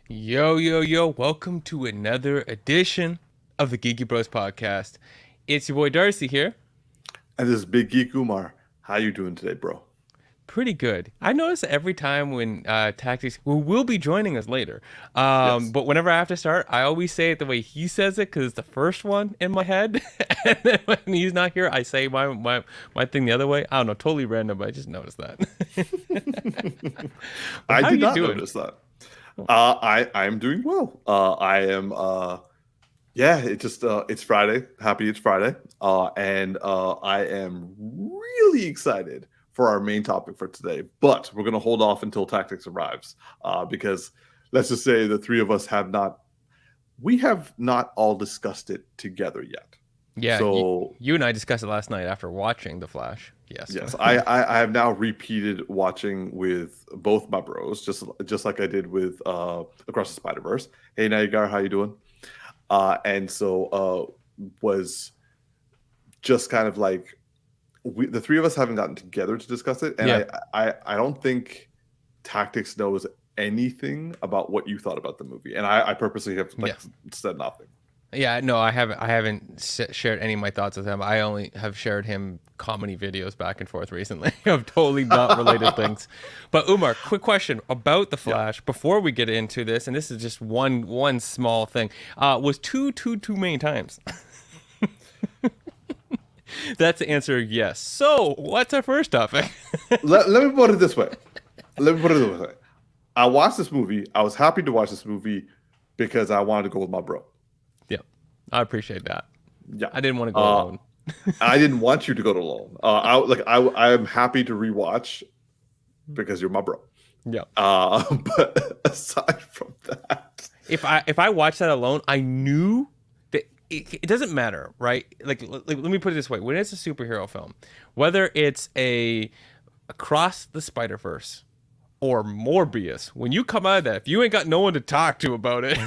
Yo, yo, yo, welcome to another edition of the Geeky Bros Podcast. It's your boy Darcy here. And this is Big Geek Umar. How you doing today, bro? Pretty good. I notice that every time when Tactix will be joining us later. Yes. But whenever I have to start, I always say it the way he says it because it's the first one in my head. And then when he's not here, I say my thing the other way. I don't know, totally random, but I just noticed that. I how did you not doing? notice that. I'm doing well. I am it's Friday. Happy it's Friday. And I am really excited for our main topic for today. But we're gonna hold off until Tactics arrives. Because let's just say the three of us have not all discussed it together yet. Yeah, So you and I discussed it last night after watching The Flash. yes, I have now repeated watching with both my bros, just like I did with Across the Spider-Verse. Hey Nagar, how you doing? And so was just kind of like the three of us haven't gotten together to discuss it, and Yeah. I don't think Tactics knows anything about what you thought about the movie, and I purposely have said nothing. Yeah, no, I haven't shared any of my thoughts with him. I only have shared him comedy videos back and forth recently of totally not related things. But Umar, quick question about the Flash before we get into this, and this is just one small thing. Was too many times? That's the answer. Yes. So, what's our first topic? Let me put it this way. I watched this movie. I was happy to watch this movie because I wanted to go with my bro. Yeah, I appreciate that. Yeah, I didn't want to go alone. I didn't want you to go to alone. I'm happy to rewatch because you're my bro. Yeah. But aside from that, If I watched that alone, I knew that it doesn't matter, right? Like, let me put it this way: when it's a superhero film, whether it's a Across the Spider-Verse or Morbius, when you come out of that, if you ain't got no one to talk to about it,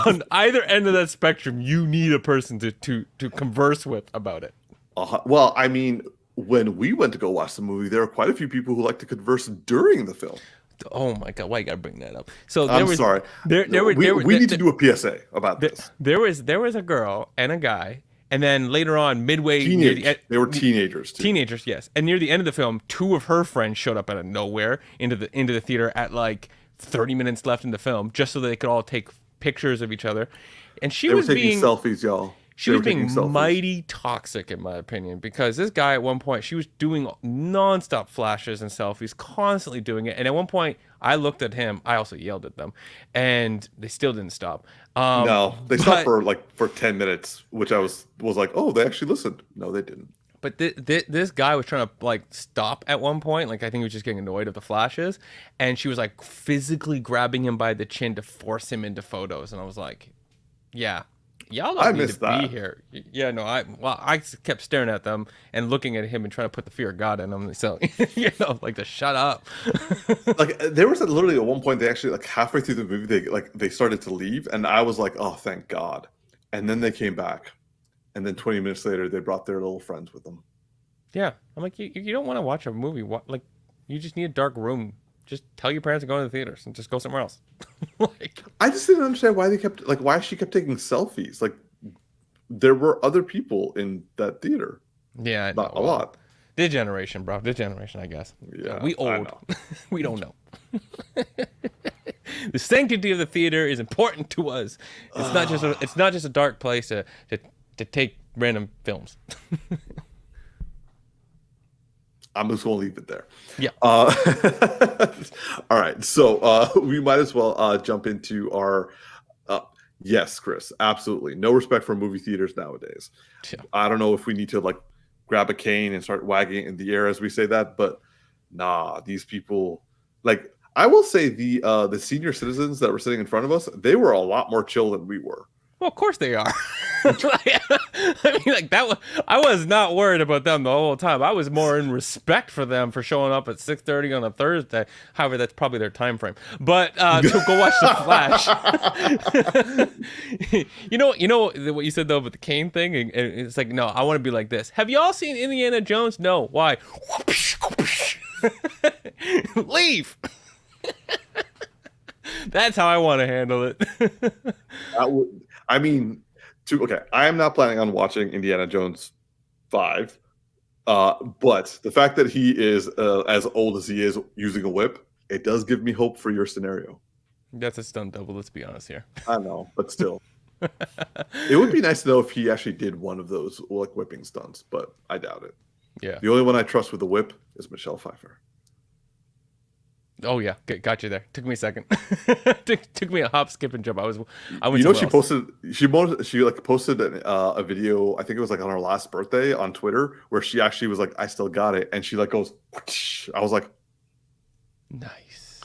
on either end of that spectrum, you need a person to converse with about it. well, I mean, when we went to go watch the movie, there are quite a few people who like to converse during the film. Oh my god, why you gotta bring that up? So I'm sorry. We need to do a PSA about this. There was a girl and a guy, and then later on, midway, They were teenagers too. Teenagers, yes. And near the end of the film, two of her friends showed up out of nowhere into the theater at like 30 minutes left in the film, just so they could all take pictures of each other. And They were taking selfies, y'all. she was being mighty toxic, in my opinion, because this guy at one point, she was doing nonstop flashes and selfies, constantly doing it. And at one point, I looked at him. I also yelled at them, and they still didn't stop. No, they stopped for 10 minutes, which I was like, oh, they actually listened. No, they didn't. But this guy was trying to like stop at one point. Like I think he was just getting annoyed at the flashes, and she was like physically grabbing him by the chin to force him into photos. And I was like, yeah. Y'all don't need to be here. Yeah, no, I kept staring at them and looking at him and trying to put the fear of God in them. So, like to shut up. Like there was literally at one point they actually like halfway through the movie they started to leave, and I was like, oh, thank God. And then they came back, and then 20 minutes later they brought their little friends with them. Yeah, I'm like, you don't want to watch a movie. Like, you just need a dark room. Just tell your parents to go to the theaters and just go somewhere else. Like, I just didn't understand why she kept taking selfies. Like there were other people in that theater. Yeah, not a lot. This generation, bro. This generation, I guess. Yeah, we old. We don't know. The sanctity of the theater is important to us. It's not just a dark place to take random films. I'm just gonna leave it there. Yeah. All right. So we might as well jump into our. Yes, Chris. Absolutely. No respect for movie theaters nowadays. Yeah. I don't know if we need to like grab a cane and start wagging it in the air as we say that, but nah, these people. Like I will say the senior citizens that were sitting in front of us, they were a lot more chill than we were. Well, of course they are. I mean, like that. I was not worried about them the whole time. I was more in respect for them for showing up at 6:30 on a Thursday. However, that's probably their time frame. But to go watch The Flash. you know what you said though about the cane thing, and it's like, no, I want to be like this. Have y'all seen Indiana Jones? No. Why? Leave. That's how I want to handle it. I mean, okay, I am not planning on watching Indiana Jones 5. But the fact that he is as old as he is using a whip, it does give me hope for your scenario. That's a stunt double, let's be honest here. I know, but still. It would be nice to know if he actually did one of those like whipping stunts, but I doubt it. Yeah. The only one I trust with the whip is Michelle Pfeiffer. Oh yeah, got you there. Took me a second. took me a hop, skip, and jump. I went. You know, she posted. She like posted a video. I think it was like on her last birthday on Twitter, where she actually was like, "I still got it," and she like goes. Whoosh. I was like, "Nice."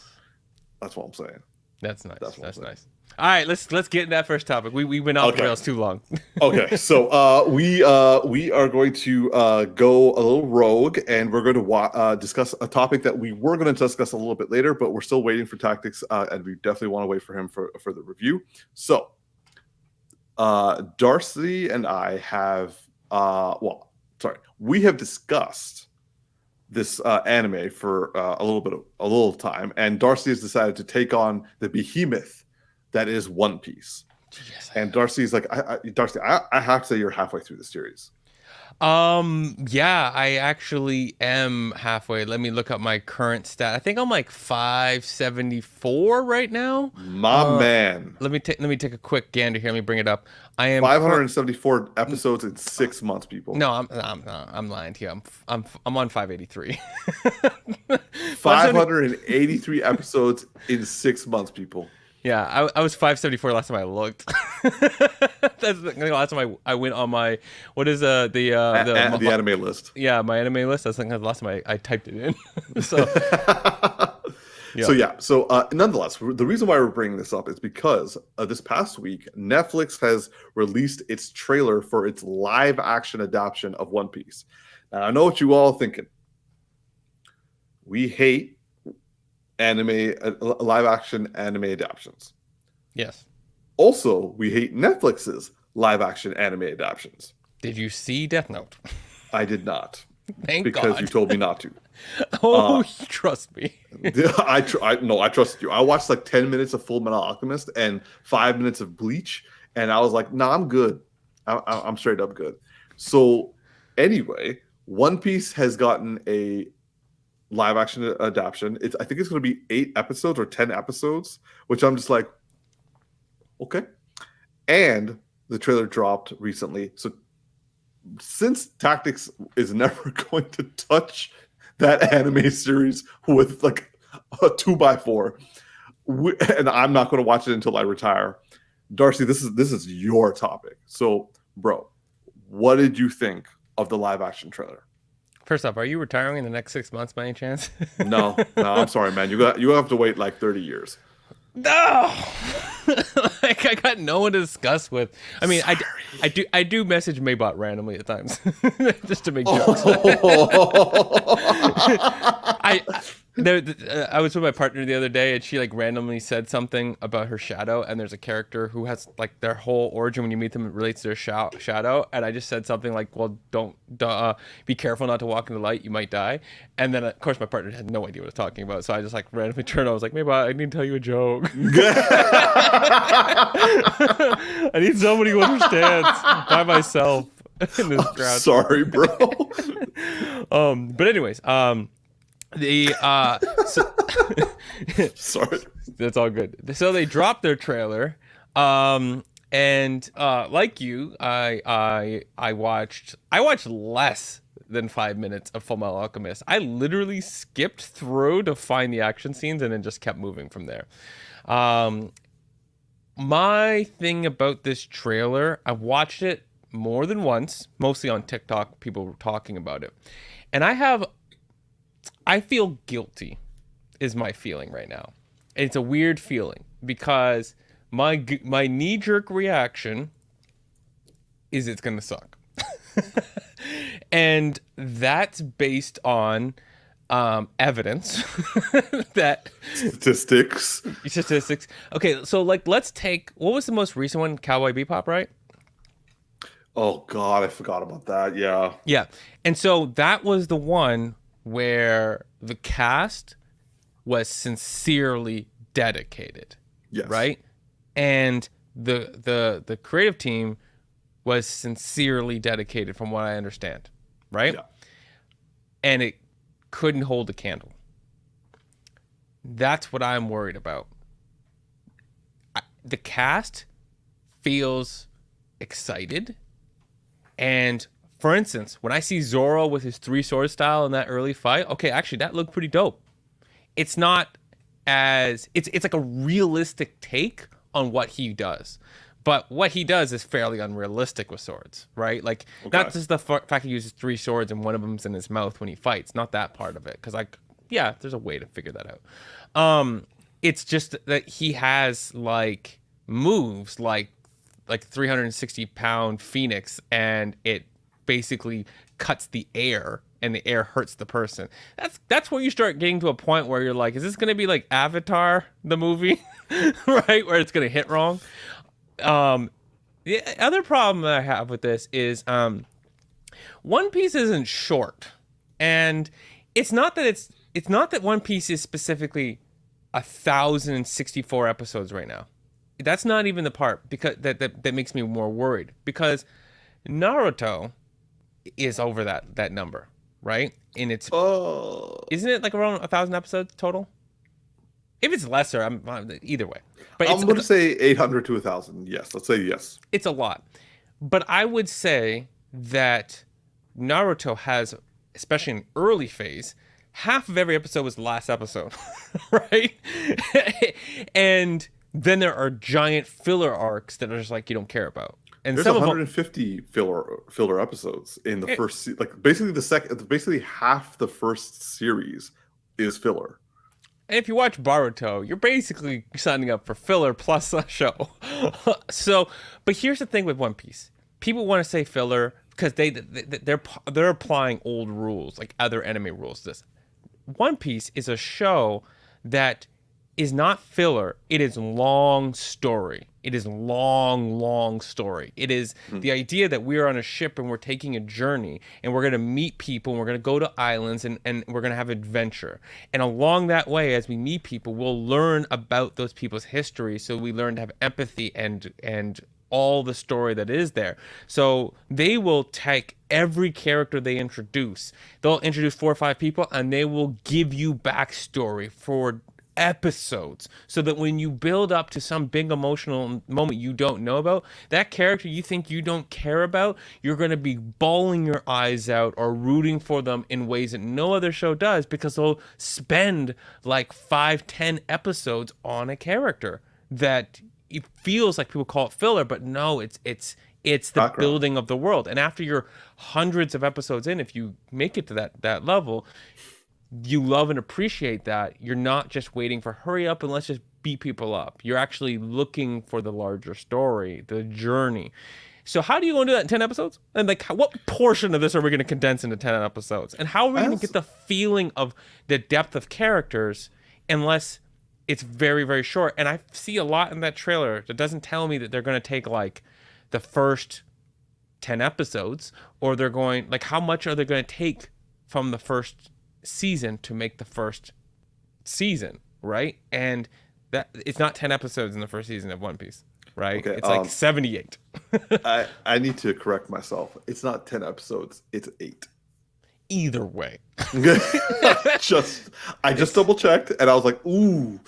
That's what I'm saying. That's nice. That's nice. All right, let's get in that first topic. We went off the rails too long. Okay, so we are going to go a little rogue, and we're going to discuss a topic that we were going to discuss a little bit later, but we're still waiting for Tactix, and we definitely want to wait for him for the review. So, Darcy and I have we have discussed this anime for a little time, and Darcy has decided to take on the behemoth that is One Piece. Yes. And Darcy's like, Darcy, I have to say you're halfway through the series. Yeah, I actually am halfway. Let me look up my current stat. I think I'm like 574 right now. My man. Let me take a quick gander here. Let me bring it up. I am 574 episodes in 6 months, people. No, I'm lying to you. I'm on 583. 583 episodes in 6 months, people. Yeah, I was 574 last time I looked. That's the last time I went on my the anime list. Yeah, my anime list. That's the last time I typed it in. So nonetheless, the reason why we're bringing this up is because this past week Netflix has released its trailer for its live action adaptation of One Piece. Now I know what you all are thinking. We hate live action anime adaptations. Yes. Also, we hate Netflix's live action anime adaptations. Did you see Death Note? I did not. Thank God. Because you told me not to. Trust me. I trusted you. I watched like 10 minutes of Full Metal Alchemist and 5 minutes of Bleach, and I was like, "Nah, I'm good. I'm straight up good." So, anyway, One Piece has gotten a live action adaptation. I think it's going to be 8 episodes or 10 episodes, which I'm just like, okay. And the trailer dropped recently. So since Tactix is never going to touch that anime series with like a 2x4, and I'm not going to watch it until I retire. Darcy, this is your topic. So, bro, what did you think of the live action trailer? First off, are you retiring in the next 6 months by any chance? No, I'm sorry, man. You have to wait like 30 years. No, like I got no one to discuss with. I mean, I do message Maybot randomly at times just to make jokes. I was with my partner the other day, and she like randomly said something about her shadow, and there's a character who has like their whole origin when you meet them relates to their shadow, and I just said something like, "Well, don't be careful not to walk in the light, you might die." And then of course my partner had no idea what I was talking about, so I just like randomly turned. I was like, "Maybe I need to tell you a joke." I need somebody who understands by myself in this crowd. Sorry, bro. But anyways, sorry, that's all good. So they dropped their trailer, and like you, I watched less than 5 minutes of Full Metal Alchemist. I literally skipped through to find the action scenes and then just kept moving from there. My thing about this trailer, I've watched it more than once, mostly on TikTok, people were talking about it, and I feel guilty is my feeling right now. And it's a weird feeling because my knee-jerk reaction is it's going to suck. And that's based on evidence that statistics. Okay, so like let's take, what was the most recent one? Cowboy Bebop, right? Oh God, I forgot about that. Yeah. And so that was the one where the cast was sincerely dedicated. Yes. Right? And the creative team was sincerely dedicated from what I understand. Right? Yeah. And it couldn't hold a candle. That's what I'm worried about. The cast feels excited. And for instance, when I see Zorro with his 3-sword style in that early fight, okay, actually that looked pretty dope. It's not as it's like a realistic take on what he does. But what he does is fairly unrealistic with swords, right? Like, not just the fact he uses 3 swords and one of them's in his mouth when he fights. Not that part of it. Because, like, yeah, there's a way to figure that out. It's just that he has, like, moves like 360-pound Phoenix, and it basically cuts the air, and the air hurts the person. That's where you start getting to a point where you're like, is this going to be like Avatar, the movie? Right? Where it's going to hit wrong? The other problem that I have with this is One Piece isn't short, and it's not that One Piece is specifically 1,064 episodes right now. That's not even the part because that makes me more worried, because Naruto is over that number, right? And it's isn't it like around 1,000 episodes total? If it's lesser, I'm either way. But I'm going to say 800 to 1,000. Yes, let's say yes. It's a lot. But I would say that Naruto has, especially in early phase, half of every episode was the last episode, right? And then there are giant filler arcs that are just like you don't care about. And there's 150 filler episodes in the first, like basically half the first series is filler. And if you watch Boruto, you're basically signing up for filler plus a show. But here's the thing with One Piece: people want to say filler because they're applying old rules, like other anime rules. This One Piece is a show that is not filler. It is long story. It is long story. It is the idea that we are on a ship and we're taking a journey and we're going to meet people and we're going to go to islands and we're going to have adventure. And along that way, as we meet people, we'll learn about those people's history. So we learn to have empathy and all the story that is there. So they will take every character they introduce. They'll introduce 4 or 5 people and they will give you backstory for episodes, so that when you build up to some big emotional moment you don't know about, that character you think you don't care about, you're going to be bawling your eyes out or rooting for them in ways that no other show does, because they'll spend like 5-10 episodes on a character that it feels like people call it filler, but no, it's the background, building of the world. And after you're hundreds of episodes in, if you make it to that level, you love and appreciate that. You're not just waiting for hurry up and let's just beat people up. You're actually looking for the larger story, the journey. So how do you go and do that in 10 episodes? And like, what portion of this are we going to condense into 10 episodes? And how are we going to get the feeling of the depth of characters unless it's very, very short? And I see a lot in that trailer that doesn't tell me that they're going to take like the first 10 episodes, or they're going, like, how much are they going to take from the first season to make the first season, right? And that it's not 10 episodes in the first season of One Piece, right? Okay, it's like 78. I need to correct myself. It's not 10 episodes, it's 8. Either way. I just double checked and I was like, ooh,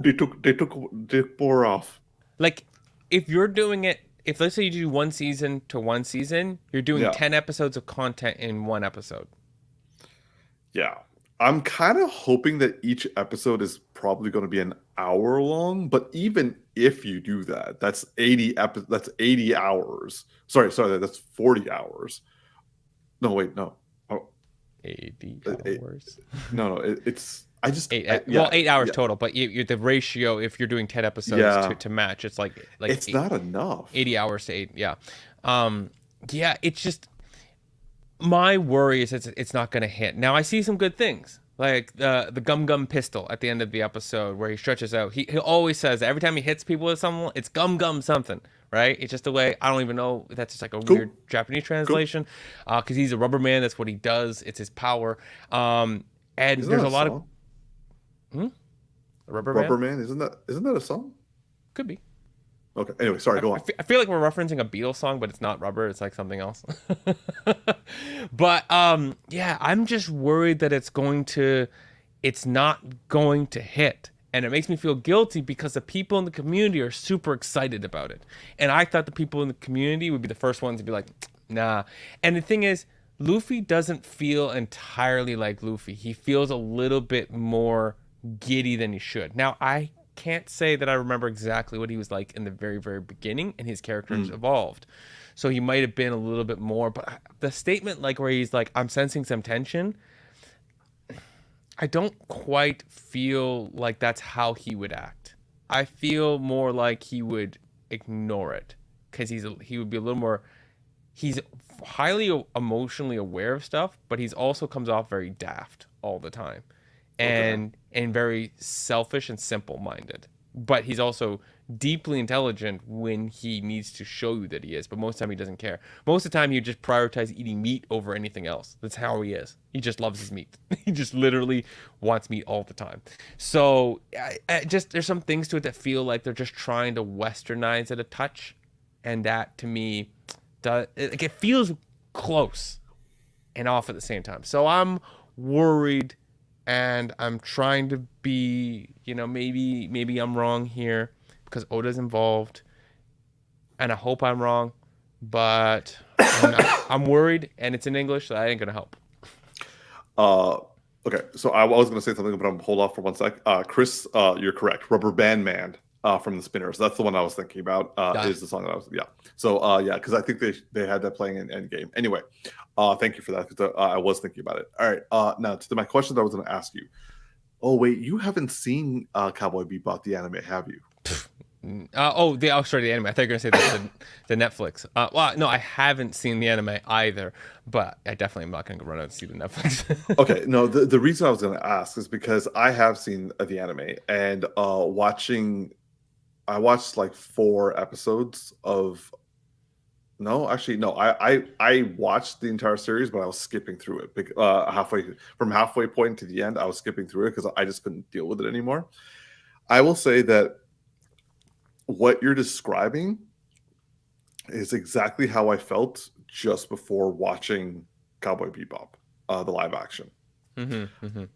they took more off. Like, if you're doing it, if let's say you do one season to one season, you're doing 10 episodes of content in one episode. Yeah. I'm kind of hoping that each episode is probably going to be an hour long, but even if you do that, that's 80 hours. Sorry, that's 40 hours. No, wait, no. 80 hours. No, it's I just 8 hours total, but the ratio, if you're doing 10 episodes to match, it's like it's not enough. 80 hours to 8, yeah. It's just, my worry is it's not going to hit. Now, I see some good things, like the gum pistol at the end of the episode where he stretches out. He always says every time he hits people with something, it's gum something, right? It's just the way, I don't even know if that's just like a weird Japanese translation, because he's a rubber man. That's what he does. It's his power. And there's a lot of... Hmm? A Rubber Man? Rubber Man, isn't that a song? Could be. Okay. Anyway, sorry. Go on. I feel like we're referencing a Beatles song, but it's not Rubber. It's like something else. But yeah, I'm just worried that it's not going to hit. And it makes me feel guilty because the people in the community are super excited about it. And I thought the people in the community would be the first ones to be like, nah. And the thing is, Luffy doesn't feel entirely like Luffy. He feels a little bit more giddy than he should. Now, I can't say that I remember exactly what he was like in the very, very beginning, and his character has evolved. So he might have been a little bit more, but the statement like where he's like, I'm sensing some tension, I don't quite feel like that's how he would act. I feel more like he would ignore it because he would be a little more. He's highly emotionally aware of stuff, but he's also comes off very daft all the time, Okay. and very selfish and simple minded. But he's also deeply intelligent when he needs to show you that he is. But most of the time he doesn't care. Most of the time he just prioritize eating meat over anything else. That's how he is. He just loves his meat. He just literally wants meat all the time. So I just there's some things to it that feel like they're just trying to westernize it a touch, and that to me, it feels close and off at the same time. So I'm worried, and I'm trying to be, maybe I'm wrong here because Oda's involved, and I hope I'm wrong, but I'm not. I'm worried, and it's in English, so that ain't gonna help. Uh, okay. So I was going to say something, but I'm hold off for 1 sec. Chris, you're correct. Rubber Band Man from the Spinners. That's the one I was thinking about. Is the song that I was, yeah. So yeah, because I think they had that playing in Endgame. Anyway, thank you for that because I was thinking about it. All right. Now to my question that I was going to ask you. Oh wait, you haven't seen Cowboy Bebop the anime, have you? Sorry, the anime. I thought you were gonna say the Netflix. Well, no, I haven't seen the anime either, but I definitely am not gonna run out and see the Netflix. Okay, no, the reason I was going to ask is because I have seen the anime and I watched like 4 episodes of. No, actually, no. I watched the entire series, but I was skipping through it. Halfway point to the end, I was skipping through it because I just couldn't deal with it anymore. I will say that what you're describing is exactly how I felt just before watching Cowboy Bebop, the live action.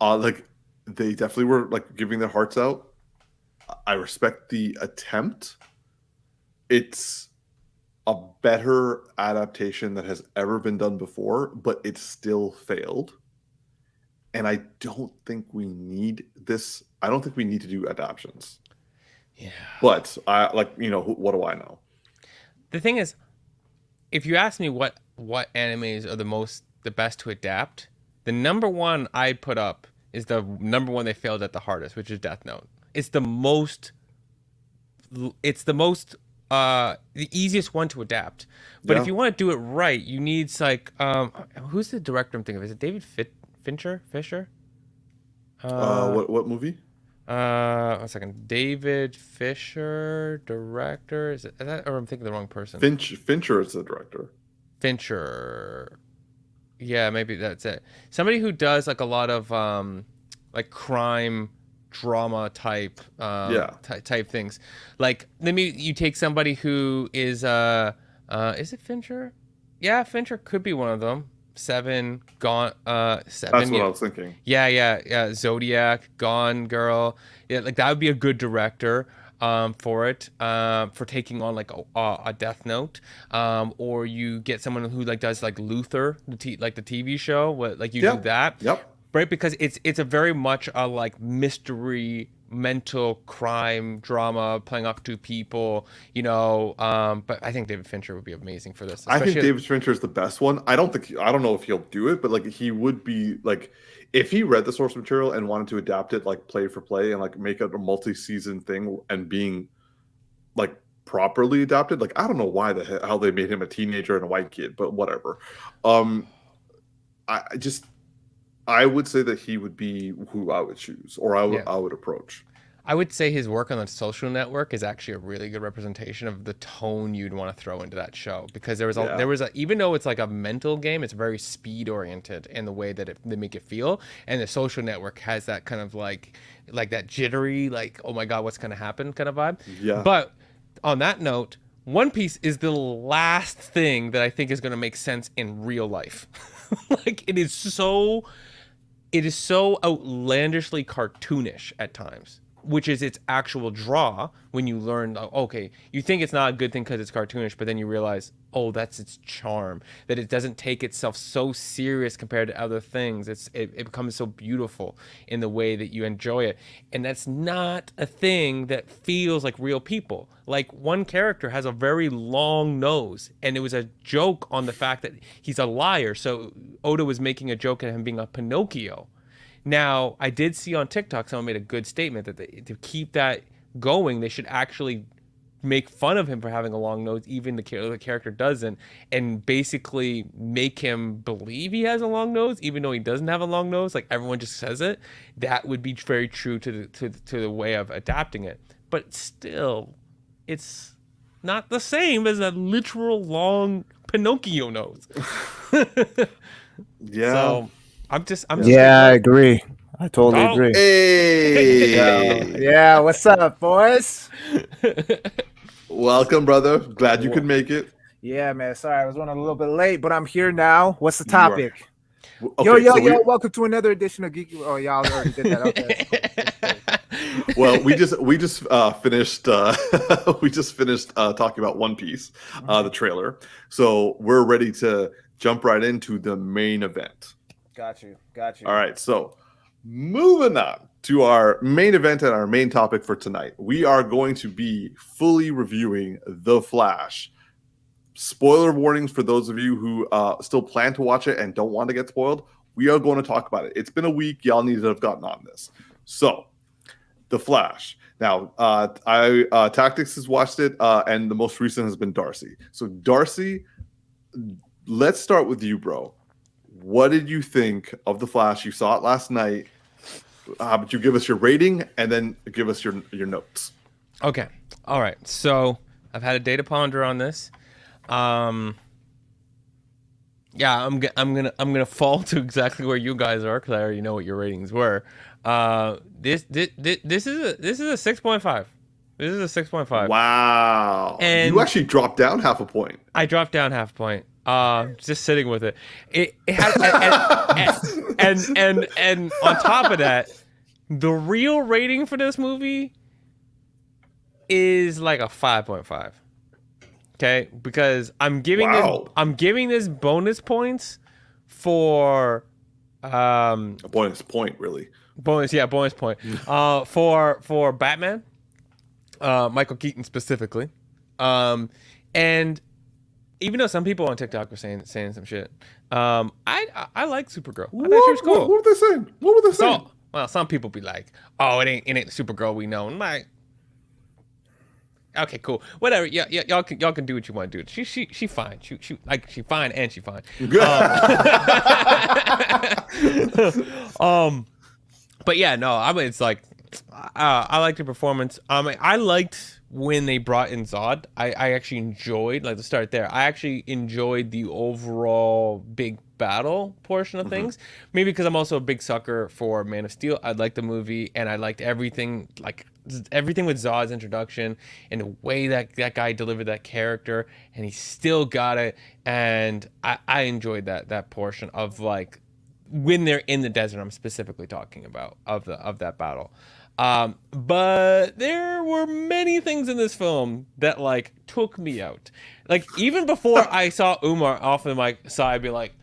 Like they definitely were like giving their hearts out. I respect the attempt. It's a better adaptation that has ever been done before, but it still failed. And I don't think we need this. I don't think we need to do adaptions. Yeah. But what do I know? The thing is, if you ask me what animes are the best to adapt, the number one I put up is the number one they failed at the hardest, which is Death Note. It's the most the easiest one to adapt. But if you want to do it right, you need like who's the director I'm thinking of? Is it David Fisher? What movie? 1 second. David Fisher, director. Is that, or I'm thinking the wrong person? Fincher is the director. Fincher. Yeah, maybe that's it. Somebody who does like a lot of like crime drama type type things. Like maybe you take somebody who is it Fincher? Yeah, Fincher could be one of them. Seven, Gone, Seven. That's what I was thinking. Yeah. Zodiac, Gone Girl. Yeah, like that would be a good director for it, for taking on like a Death Note, or you get someone who like does like Luther, like the TV show, like you do that. Yep. Right, because it's a very much a like mystery, mental crime drama playing off 2 people, but I think David Fincher would be amazing for this. I think David Fincher is the best one. I don't know if he'll do it, but like he would be like if he read the source material and wanted to adapt it like play for play and like make it a multi-season thing and being like properly adapted. Like I don't know how they made him a teenager and a white kid, but whatever. I would say that he would be who I would choose or I would approach. I would say his work on the Social Network is actually a really good representation of the tone you'd want to throw into that show, because there was even though it's like a mental game, it's very speed oriented in the way that they make it feel, and the Social Network has that kind of like that jittery, like, oh my god, what's gonna happen kind of vibe. Yeah. But on that note, One Piece is the last thing that I think is gonna make sense in real life. Like it is so outlandishly cartoonish at times, which is its actual draw when you learn, okay, you think it's not a good thing because it's cartoonish, but then you realize, oh, that's its charm, that it doesn't take itself so serious compared to other things. It becomes so beautiful in the way that you enjoy it. And that's not a thing that feels like real people. Like one character has a very long nose, and it was a joke on the fact that he's a liar. So Oda was making a joke at him being a Pinocchio. Now, I did see on TikTok someone made a good statement that to keep that going, they should actually make fun of him for having a long nose, even the character doesn't, and basically make him believe he has a long nose, even though he doesn't have a long nose. Like everyone just says it. That would be very true to the way of adapting it. But still, it's not the same as a literal long Pinocchio nose. Yeah. So, I'm just I agree. I totally agree. Hey. Yeah, what's up, boys? Welcome, brother. Glad you could make it. Yeah, man. Sorry, I was running a little bit late, but I'm here now. What's the topic? Okay, Yo, welcome to another edition of Geeky. Oh, y'all already did that. Okay. Well, we just finished talking about One Piece, the trailer. So we're ready to jump right into the main event. Got you. All right, so moving on to our main event and our main topic for tonight. We are going to be fully reviewing The Flash. Spoiler warnings for those of you who still plan to watch it and don't want to get spoiled. We are going to talk about it. It's been a week. Y'all need to have gotten on this. So, The Flash. Now, Tactix has watched it, and the most recent has been Darcy. So, Darcy, let's start with you, bro. What did you think of The Flash? You saw it last night. But you give us your rating and then give us your notes. Okay. All right. So I've had a day to ponder on this. Yeah, I'm gonna fall to exactly where you guys are because I already know what your ratings were. This is a 6.5. This is a 6.5. Wow. And you actually dropped down half a point. I dropped down half a point. Just sitting with it. It has, and on top of that, the real rating for this movie is like a 5.5. Okay, because I'm giving this bonus points for a bonus point, really. Bonus point. For Batman, Michael Keaton specifically, and even though some people on TikTok were saying some shit, I like Supergirl. I thought she was cool. What were they saying? So, well, some people be like, "Oh, it ain't the Supergirl we know." I'm like, okay, cool, whatever. Yeah, y'all can do what you want to do. She fine. She fine and she fine. But yeah, no, I mean, it's like, I liked the performance. I liked when they brought in Zod. I actually enjoyed, like, to start there, I actually enjoyed the overall big battle portion of things. Maybe because I'm also a big sucker for Man of Steel. I liked the movie, and I liked everything with Zod's introduction and the way that guy delivered that character, and he still got it. And I enjoyed that portion of, like, when they're in the desert. I'm specifically talking about of that battle. But there were many things in this film that, like, took me out. Like, even before I saw Umar off of my side be like,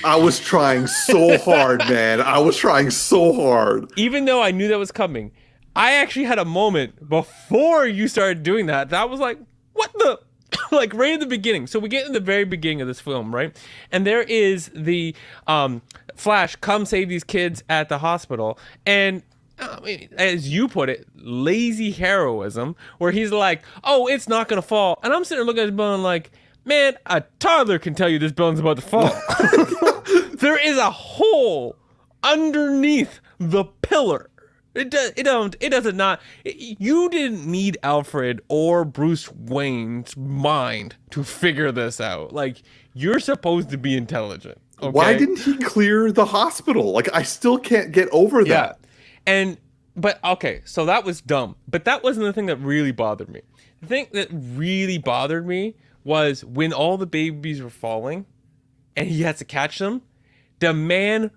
I was trying so hard, man. I was trying so hard. Even though I knew that was coming, I actually had a moment before you started doing that was like, what the? Like, right at the beginning. So we get in the very beginning of this film, right? And there is the Flash, come save these kids at the hospital. And as you put it, lazy heroism, where he's like, oh, it's not going to fall. And I'm sitting there looking at his bone like, man, a toddler can tell you this building's about to fall. There is a hole underneath the pillar It does. It don't. It doesn't not. You didn't need Alfred or Bruce Wayne's mind to figure this out. Like, you're supposed to be intelligent. Okay? Why didn't he clear the hospital? Like, I still can't get over that. But okay, so that was dumb. But that wasn't the thing that really bothered me. The thing that really bothered me was when all the babies were falling, and he had to catch them. The man,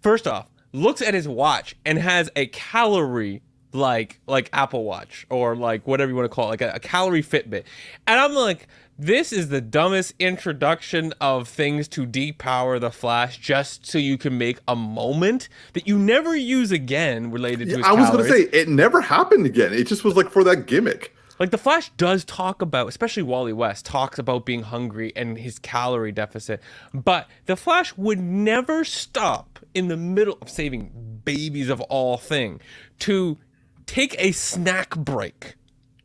first off, looks at his watch and has a calorie like Apple Watch or like whatever you want to call it, like a calorie Fitbit. And I'm like, this is the dumbest introduction of things to depower the Flash just so you can make a moment that you never use again related to his I was calories. going to say, it never happened again. It just was like for that gimmick. Like, the Flash does talk about, especially Wally West, talks about being hungry and his calorie deficit. But the Flash would never stop in the middle of saving babies of all things to take a snack break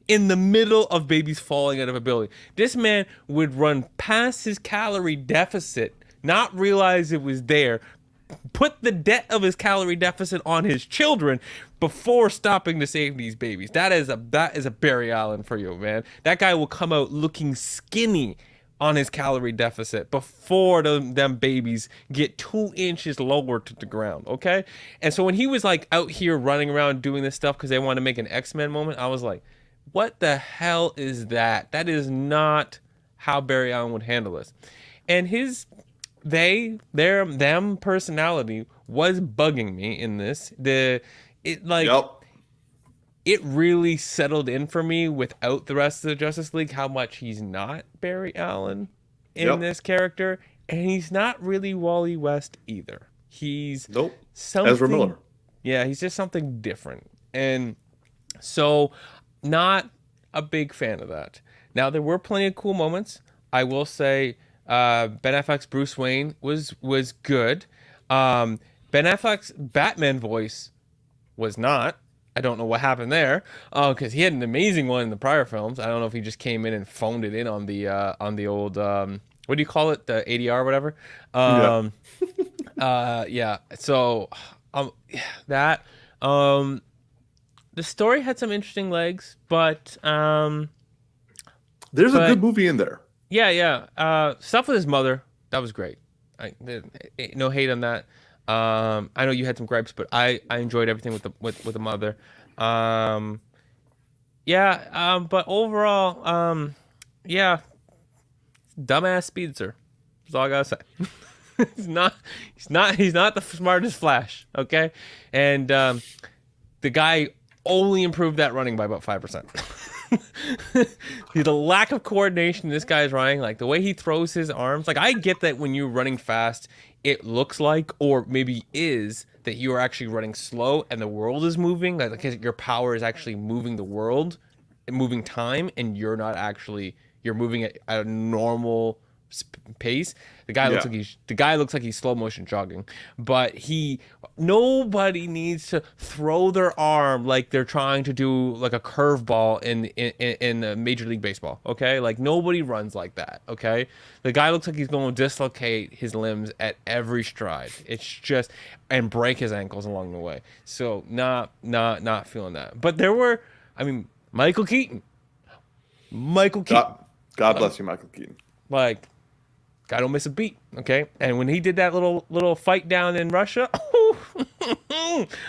in the middle of babies falling out of a building. This man would run past his calorie deficit, not realize it was there, put the debt of his calorie deficit on his children before stopping to save these babies. That is a Barry Allen for you, man. That guy will come out looking skinny on his calorie deficit before them babies get 2 inches lower to the ground, okay? And so when he was like out here running around doing this stuff because they want to make an X-Men moment, I was like, what the hell is that? That is not how Barry Allen would handle this. And his them personality was bugging me in this. It really settled in for me without the rest of the Justice League how much he's not Barry Allen in this character, and he's not really Wally West either. He's something, Ezra Miller. Yeah, he's just something different, and so not a big fan of that. Now, there were plenty of cool moments. I will say Ben Affleck's Bruce Wayne was good. Ben Affleck's Batman voice was not. I don't know what happened there, because he had an amazing one in the prior films. I don't know if he just came in and phoned it in on the old what do you call it, the ADR or whatever. Yeah. So that the story had some interesting legs, but there's a good movie in there. Yeah. Stuff with his mother, that was great. No hate on that. I know you had some gripes, but I enjoyed everything with the mother. But overall, dumbass speedster. That's all I gotta say. He's not the smartest Flash, okay? And the guy only improved that running by about 5%. The lack of coordination this guy's running, like the way he throws his arms. Like, I get that when you're running fast, it looks like, or maybe is, that you are actually running slow and the world is moving. Like your power is actually moving the world, moving time, and you're not actually, you're moving at a normal pace. The guy looks like he's slow motion jogging, but nobody needs to throw their arm like they're trying to do like a curveball in Major League Baseball. Okay, like nobody runs like that. Okay, the guy looks like he's going to dislocate his limbs at every stride. It's just, and break his ankles along the way. So not feeling that. But there were, Michael Keaton. God bless you, Michael Keaton. Like, guy don't miss a beat, okay? And when he did that little fight down in Russia,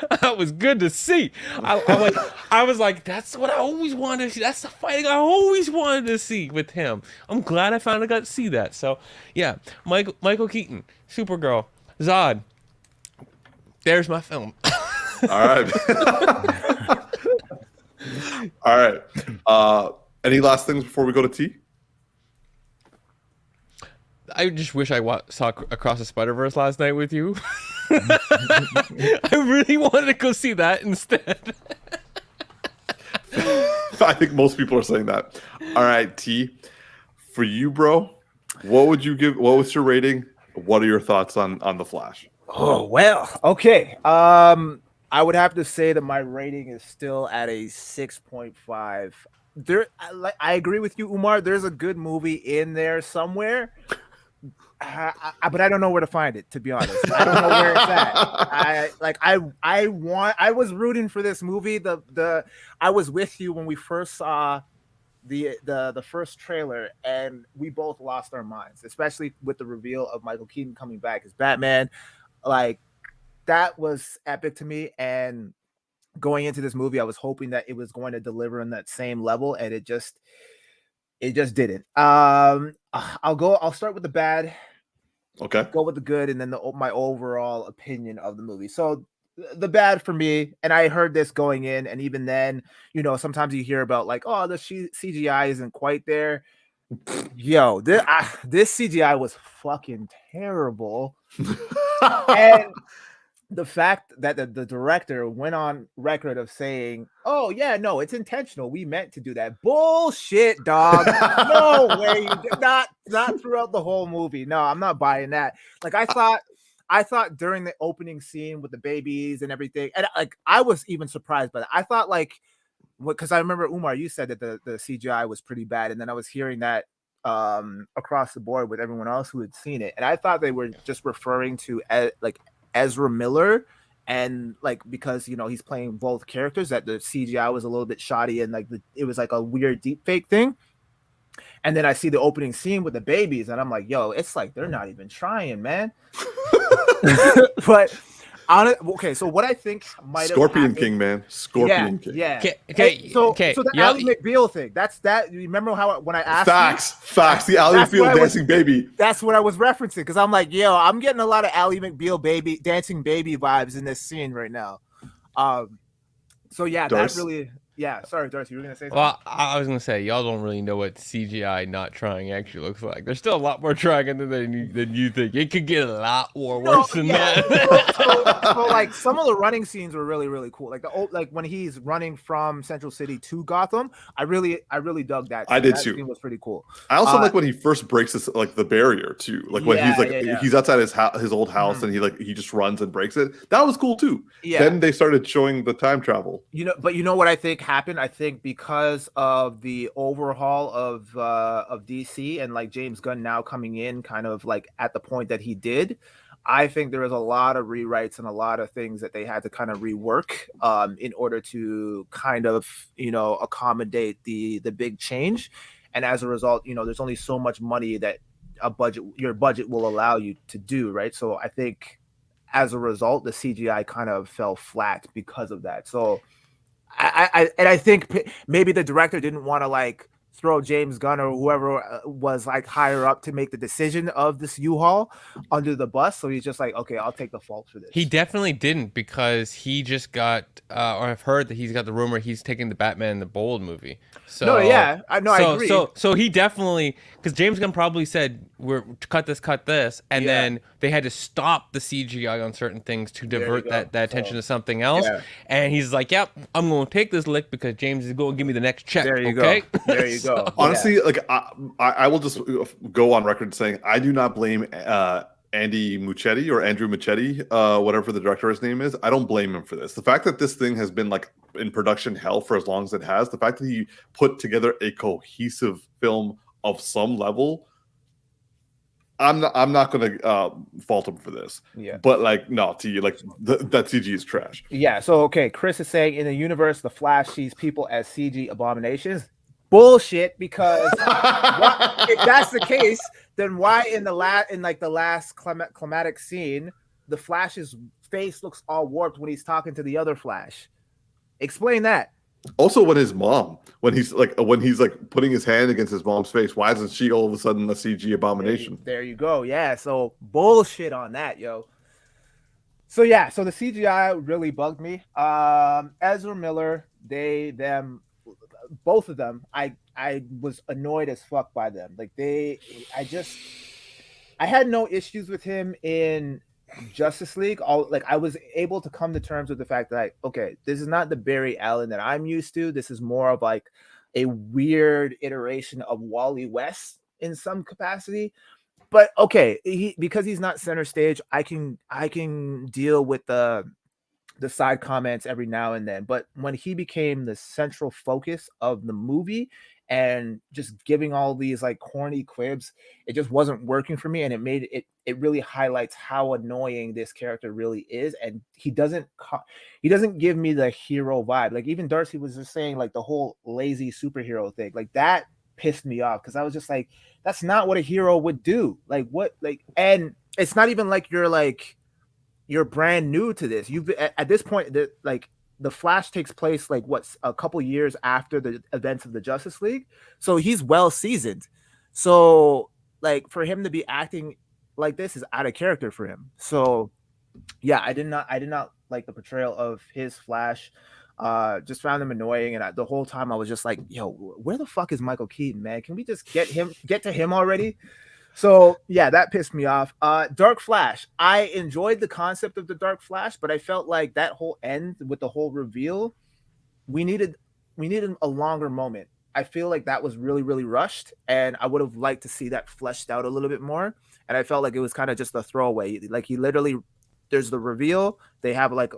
that was good to see. I was like, that's what I always wanted to see. That's the fighting I always wanted to see with him. I'm glad I finally got to see that. So, yeah, Michael Keaton, Supergirl, Zod. There's my film. All right. All right. Any last things before we go to T? I just wish I saw Across the Spider-Verse last night with you. I really wanted to go see that instead. I think most people are saying that. All right, T. For you, bro, what would you give? What was your rating? What are your thoughts on The Flash? Oh, well, okay. I would have to say that my rating is still at a 6.5. I agree with you, Umar. There's a good movie in there somewhere. but I don't know where to find it, to be honest. I don't know where it's at. I was rooting for this movie. I was with you when we first saw the first trailer, and we both lost our minds, especially with the reveal of Michael Keaton coming back as Batman. Like, that was epic to me. And going into this movie, I was hoping that it was going to deliver on that same level, and it just didn't. I'll start with the bad. Okay. Go with the good, and then my overall opinion of the movie. So the bad for me, and I heard this going in, and even then, sometimes you hear about like, oh, the CGI isn't quite there. Yo, this CGI was fucking terrible. And the fact that the director went on record of saying, oh yeah, no, it's intentional, we meant to do that. Bullshit, dog. No way. Not throughout the whole movie. No, I'm not buying that. Like, I thought during the opening scene with the babies and everything, and like, I was even surprised by that. I thought, like, because I remember, Umar, you said that the CGI was pretty bad, and then I was hearing that across the board with everyone else who had seen it, and I thought they were just referring to like Ezra Miller, and like, because he's playing both characters, that the CGI was a little bit shoddy, and like it was like a weird deep fake thing. And then I see the opening scene with the babies, and I'm like, yo, it's like they're not even trying, man. But okay, so what I think might Scorpion have King, man. Scorpion King. Yeah. Okay. So the Ally McBeal thing. That's that. You remember when I asked? Facts. The Ally McBeal dancing baby. That's what I was referencing, because I'm like, yo, I'm getting a lot of Ally McBeal dancing baby vibes in this scene right now. So yeah, Darcy? that really. Yeah, sorry, Darcy, you were gonna say something? Well, I was gonna say, y'all don't really know what CGI not trying actually looks like. There's still a lot more trying than you think. It could get a lot more worse than that. So like, some of the running scenes were really, really cool. Like when he's running from Central City to Gotham, I really dug that. I did that too. Scene was pretty cool. I also like when he first breaks this, like, the barrier too. Like when he's outside his old house, and he just runs and breaks it. That was cool too. Yeah. Then they started showing the time travel. But you know what I think happened? I think because of the overhaul of DC, and like James Gunn now coming in kind of like at the point that he did, I think there was a lot of rewrites and a lot of things that they had to kind of rework in order to kind of accommodate the big change. And as a result, there's only so much money that your budget will allow you to do, right? So I think as a result, the CGI kind of fell flat because of that. So I think maybe the director didn't want to like throw James Gunn or whoever was like higher up to make the decision of this U-Haul under the bus. So he's just like, okay, I'll take the fault for this. He definitely didn't, because he just got, or I've heard that he's got the rumor he's taking the Batman and the Bold movie. So I agree. So he definitely, because James Gunn probably said, "We're cut this," and then they had to stop the CGI on certain things to divert that attention to something else. Yeah. And he's like, "Yep, I'm going to take this lick because James is going to give me the next check." There you go. There you go. Honestly, like I will just go on record saying I do not blame Andy Muschietti or Andrew Muschietti, whatever the director's name is. I don't blame him for this. The fact that this thing has been like in production hell for as long as it has, the fact that he put together a cohesive film of some level, I'm not going to fault him for this. Yeah. But like, no, to you, like that CG is trash. Yeah. So okay, Chris is saying in the universe, the Flash sees people as CG abominations. Bullshit, because if that's the case, then why in the last climatic scene, the Flash's face looks all warped when he's talking to the other Flash? Explain that. Also, when he's putting his hand against his mom's face, why isn't she all of a sudden a CG abomination? There you go. Yeah. So bullshit on that, yo. So the CGI really bugged me. Ezra Miller, both of them, I was annoyed as fuck by them. Like I had no issues with him in Justice League. I was able to come to terms with the fact that, okay, this is not the Barry Allen that I'm used to. This is more of like a weird iteration of Wally West in some capacity. But okay, because he's not center stage, I can deal with the the side comments every now and then. But when he became the central focus of the movie and just giving all these like corny quibs, it just wasn't working for me. And it really highlights how annoying this character really is. And he doesn't give me the hero vibe. Like even Darcy was just saying, like the whole lazy superhero thing, like that pissed me off, because I was just like, that's not what a hero would do. Like what, like, and it's not even like you're brand new to this. You've at this point, the Flash takes place like what's a couple years after the events of the Justice League, so he's well seasoned. So like for him to be acting like this is out of character for him. So yeah, I did not like the portrayal of his Flash. Just found him annoying, and the whole time I was just like, yo, where the fuck is Michael Keaton, man? Can we just get to him already? So yeah, that pissed me off. Dark Flash. I enjoyed the concept of the Dark Flash, but I felt like that whole end with the whole reveal, we needed a longer moment. I feel like that was really, really rushed, and I would have liked to see that fleshed out a little bit more. And I felt like it was kind of just a throwaway. Like he literally, there's the reveal, they have like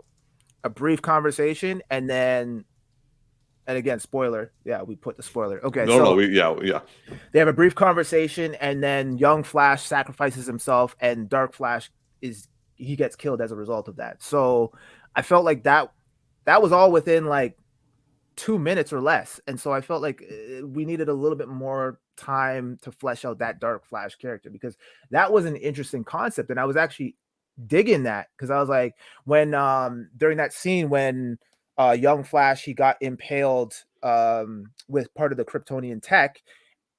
a brief conversation, and then, and again, spoiler. Yeah, we put the spoiler. Okay. Yeah. They have a brief conversation, and then young Flash sacrifices himself, and Dark Flash he gets killed as a result of that. So I felt like that was all within like 2 minutes or less. And so I felt like we needed a little bit more time to flesh out that Dark Flash character, because that was an interesting concept. And I was actually digging that, because I was like, when during that scene when young Flash, he got impaled with part of the Kryptonian tech,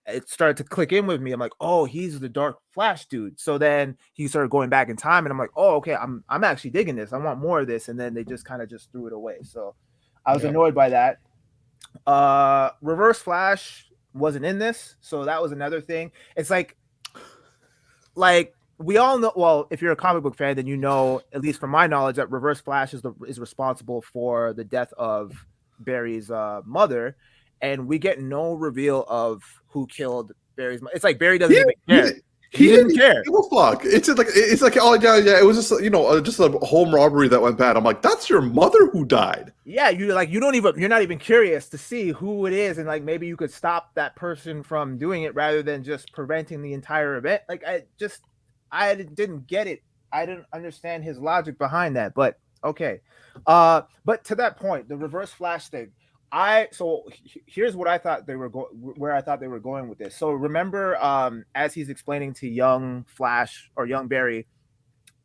it started to click in with me. I'm like, oh, he's the Dark Flash dude. So then he started going back in time, and I'm like, oh, okay, I'm actually digging this. I want more of this. And then they just kind of just threw it away. So I was annoyed by that. Reverse Flash wasn't in this, so that was another thing. It's like we all know, well, if you're a comic book fan, then you know, at least from my knowledge, that Reverse Flash is responsible for the death of Barry's mother, and we get no reveal of who killed Barry's mother. It's like Barry doesn't even care. He didn't care. Give a fuck. It's like oh yeah. It was just just a home robbery that went bad. I'm like, that's your mother who died. Yeah, you're not even curious to see who it is, and like maybe you could stop that person from doing it rather than just preventing the entire event. Like I didn't get it. I didn't understand his logic behind that. But okay. But to that point, the Reverse Flash thing. Here's what I thought where I thought they were going with this. So remember, as he's explaining to young Flash or young Barry,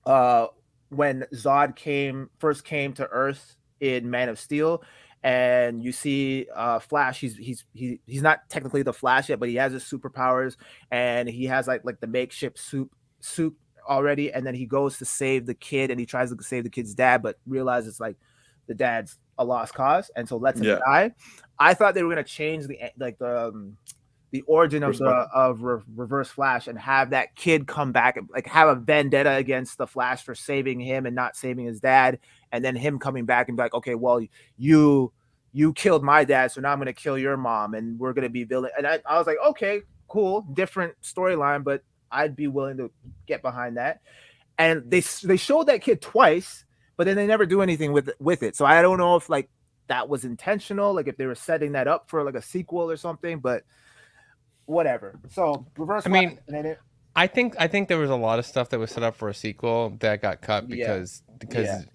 when Zod first came to Earth in Man of Steel, and you see Flash, he's not technically the Flash yet, but he has his superpowers, and he has like the makeshift suit already, and then he goes to save the kid, and he tries to save the kid's dad, but realizes like the dad's a lost cause, and so lets him die. I thought they were going to change the origin of Reverse Flash and have that kid come back and like have a vendetta against the Flash for saving him and not saving his dad, and then him coming back and be like, okay, well, you killed my dad, so now I'm going to kill your mom, and we're going to be villain. And I was like, okay, cool, different storyline, but I'd be willing to get behind that. And they showed that kid twice, but then they never do anything with it. So I don't know if like that was intentional, like if they were setting that up for like a sequel or something, but whatever. So Reverse. I think there was a lot of stuff that was set up for a sequel that got cut because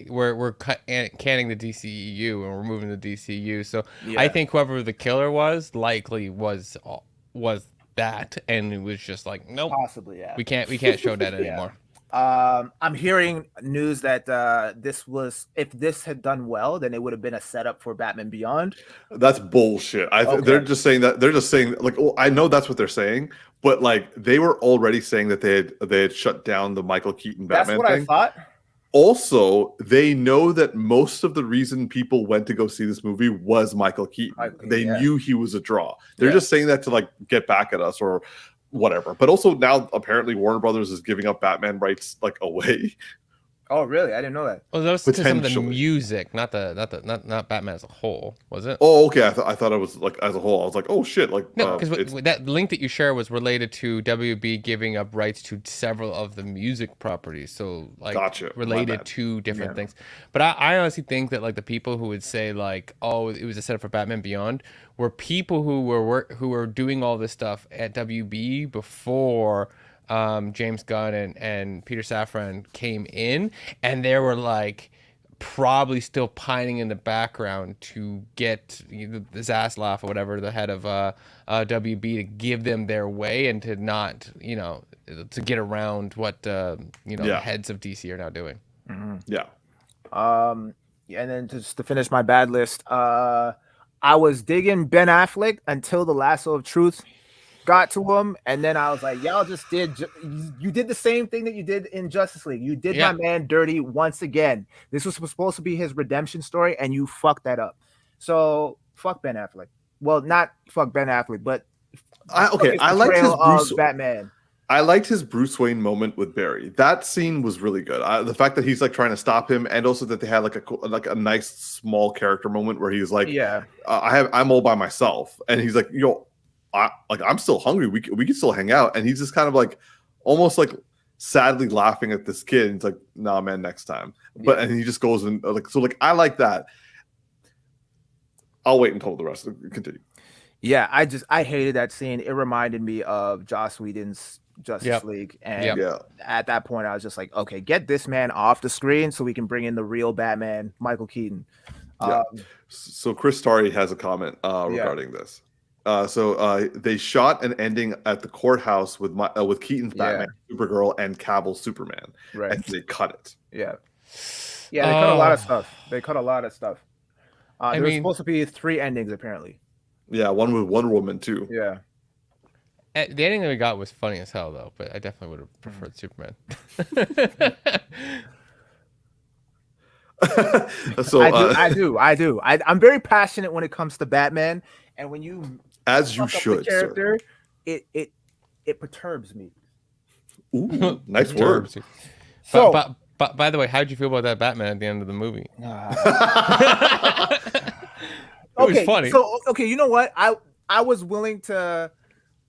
we're canning the DCEU and we're moving the DCU. So I think whoever the killer was likely was that, and it was just like, nope, possibly, we can't show that anymore. I'm hearing news that if this had done well, then it would have been a setup for Batman Beyond. That's bullshit. They're just saying like, oh, I know that's what they're saying, but like they were already saying that they had shut down the Michael Keaton Batman. That's what thing. I thought. Also, they know that most of the reason people went to go see this movie was Michael Keaton. They knew he was a draw. They're just saying that to like get back at us or whatever. But also now apparently Warner Brothers is giving up Batman rights like away. Oh, really? I didn't know that. Oh, that was to some of the Potentially. music, not Batman as a whole, was it? Oh, okay. I thought it was like as a whole. I was like, oh shit, like No, because it's that link that you share was related to WB giving up rights to several of the music properties, so like Gotcha. My related bad. to different Yeah. things. But I honestly think that like the people who would say like, oh, it was a setup for Batman Beyond, were people who were doing all this stuff at WB before James Gunn and Peter Safran came in, and they were like probably still pining in the background to get the Zaslav or whatever, the head of WB, to give them their way and to not, to get around what the heads of DC are now doing. yeah. And then just to finish my bad list, I was digging Ben Affleck until the lasso of truth got to him, and then I was like, y'all just you did the same thing that you did in Justice League. You did my man dirty once again. This was supposed to be his redemption story, and you fucked that up. So fuck Ben Affleck. Well, not fuck Ben Affleck, but I liked his Bruce Batman. I liked his Bruce Wayne moment with Barry. That scene was really good. The fact that he's like trying to stop him, and also that they had like a nice small character moment where he's like, yeah, I'm all by myself, and he's like, I'm still hungry. We can still hang out, and he's just kind of like almost like sadly laughing at this kid. And it's like, nah, man, next time. But and he just goes and I like that. I'll wait until the rest of it continue. Yeah, I hated that scene. It reminded me of Joss Whedon's Justice League, and at that point, I was just like, okay, get this man off the screen so we can bring in the real Batman, Michael Keaton. So Chris Tari has a comment regarding this. So they shot an ending at the courthouse with Keaton's Batman, Supergirl, and Cavill's Superman, right? And they cut it. Yeah, they cut a lot of stuff. There was supposed to be 3 endings apparently. Yeah, one with Wonder Woman too. Yeah. The ending that we got was funny as hell, though. But I definitely would have preferred Superman. So I do. I'm very passionate when it comes to Batman, and when you as you should, the character, sir. It perturbs me. Ooh, nice word. So, but by the way, how did you feel about that Batman at the end of the movie? It was funny. So you know what? I was willing to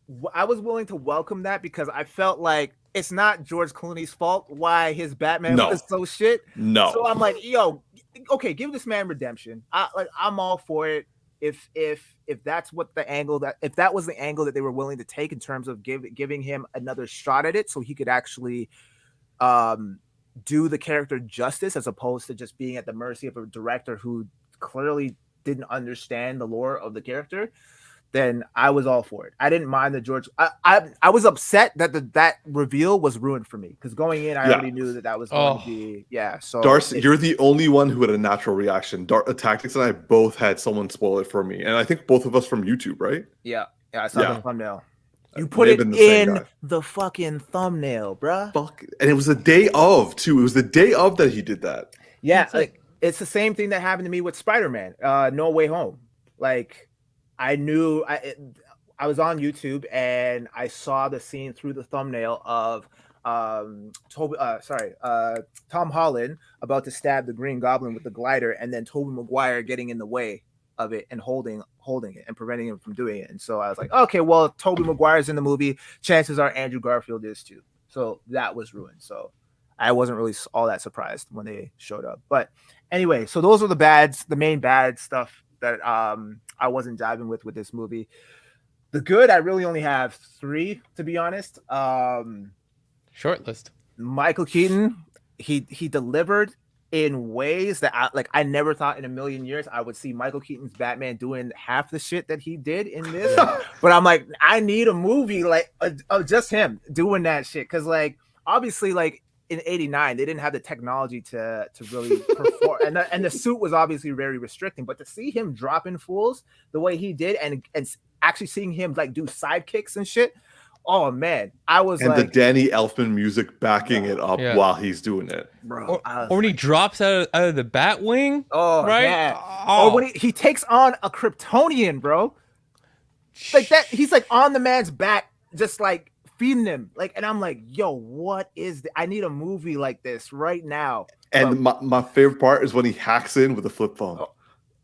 welcome that because I felt like it's not George Clooney's fault why his Batman was so shit. No. So I'm like, yo, okay, give this man redemption. I'm all for it. If that's what if that was the angle that they were willing to take in terms of giving him another shot at it, so he could actually do the character justice as opposed to just being at the mercy of a director who clearly didn't understand the lore of the character, then I was all for it. I didn't mind the George. I was upset that that reveal was ruined for me because going in, I already knew that was going to be So Darcy, you're the only one who had a natural reaction. Tactix and I both had someone spoil it for me, and I think both of us from YouTube, right? Yeah, I saw the thumbnail. You put it in the fucking thumbnail, bruh. Fuck, and it was the day of too. It was the day of that he did that. Yeah, it's the same thing that happened to me with Spider-Man, No Way Home. Like, I knew I was on YouTube and I saw the scene through the thumbnail of Tom Holland about to stab the Green Goblin with the glider, and then Tobey Maguire getting in the way of it and holding it and preventing him from doing it. And so I was like, okay, well, Tobey Maguire's in the movie. Chances are Andrew Garfield is too. So that was ruined. So I wasn't really all that surprised when they showed up. But anyway, so those were the main bad stuff that I wasn't jiving with this movie. The good, I really only have 3, to be honest. Short list. Michael Keaton, he delivered in ways that I never thought in a million years I would see Michael Keaton's Batman doing half the shit that he did in this. But I'm like, I need a movie like of just him doing that shit, because like obviously like in '89 they didn't have the technology to really perform, and the suit was obviously very restricting. But to see him dropping fools the way he did, and actually seeing him like do sidekicks and shit. Oh man, I was and like, the Danny Elfman music backing it up while he's doing it, bro. Or when he drops out of the Batwing, right? Yeah. Or when he takes on a Kryptonian, bro. Like that, he's like on the man's back, just like feeding him. Like, and I'm like, yo, what is I need a movie like this right now. And my favorite part is when he hacks in with a flip phone.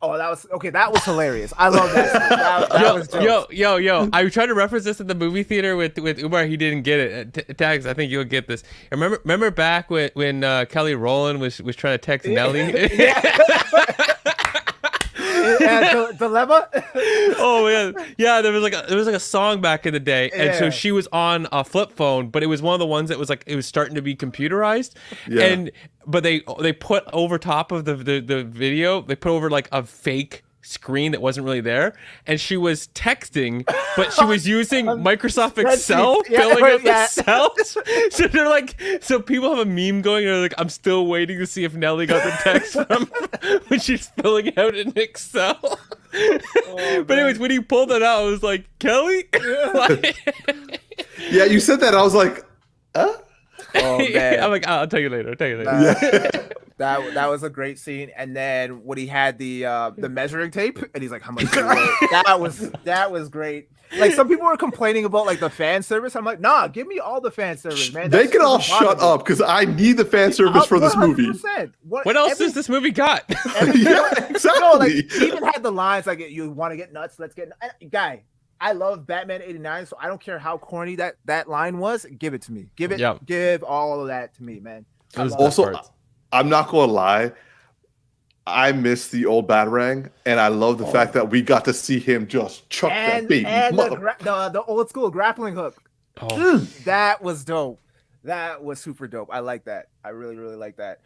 Oh, that was okay. That was hilarious. I love that. That was dope. Yo! I tried to reference this in the movie theater with Umar. He didn't get it. Tags, I think you'll get this. Remember back when Kelly Rowland was trying to text Nelly. Dilemma. Oh man, yeah. There was like a song back in the day, and so she was on a flip phone, but it was one of the ones that was like it was starting to be computerized, but they put over top of the video, they put over like a fake screen that wasn't really there, and she was texting, but she was using Microsoft Excel, filling out the cells. So they're like, so people have a meme going, they're like, I'm still waiting to see if Nelly got the text from when she's filling out in Excel. But anyways, when he pulled it out, I was like, Kelly? Yeah, you said that, I was like, Oh man. I'm like, I'll tell you later. That was a great scene. And then when he had the measuring tape, and he's like, "How much?" that was great. Like, some people were complaining about like the fan service. I'm like, nah, give me all the fan service, man. They can all shut up because I need the fan service for this movie. What else does this movie got? Yeah, exactly. No, like, he even had the lines like, "You want to get nuts? Let's get guy." I love Batman '89, so I don't care how corny that line was. Give it to me. Give all of that to me, man. Also, I'm not gonna lie, I miss the old Batarang, and I love the fact that we got to see him just chuck that baby. And the old school grappling hook. That was dope. That was super dope. I like that. I really, really like that.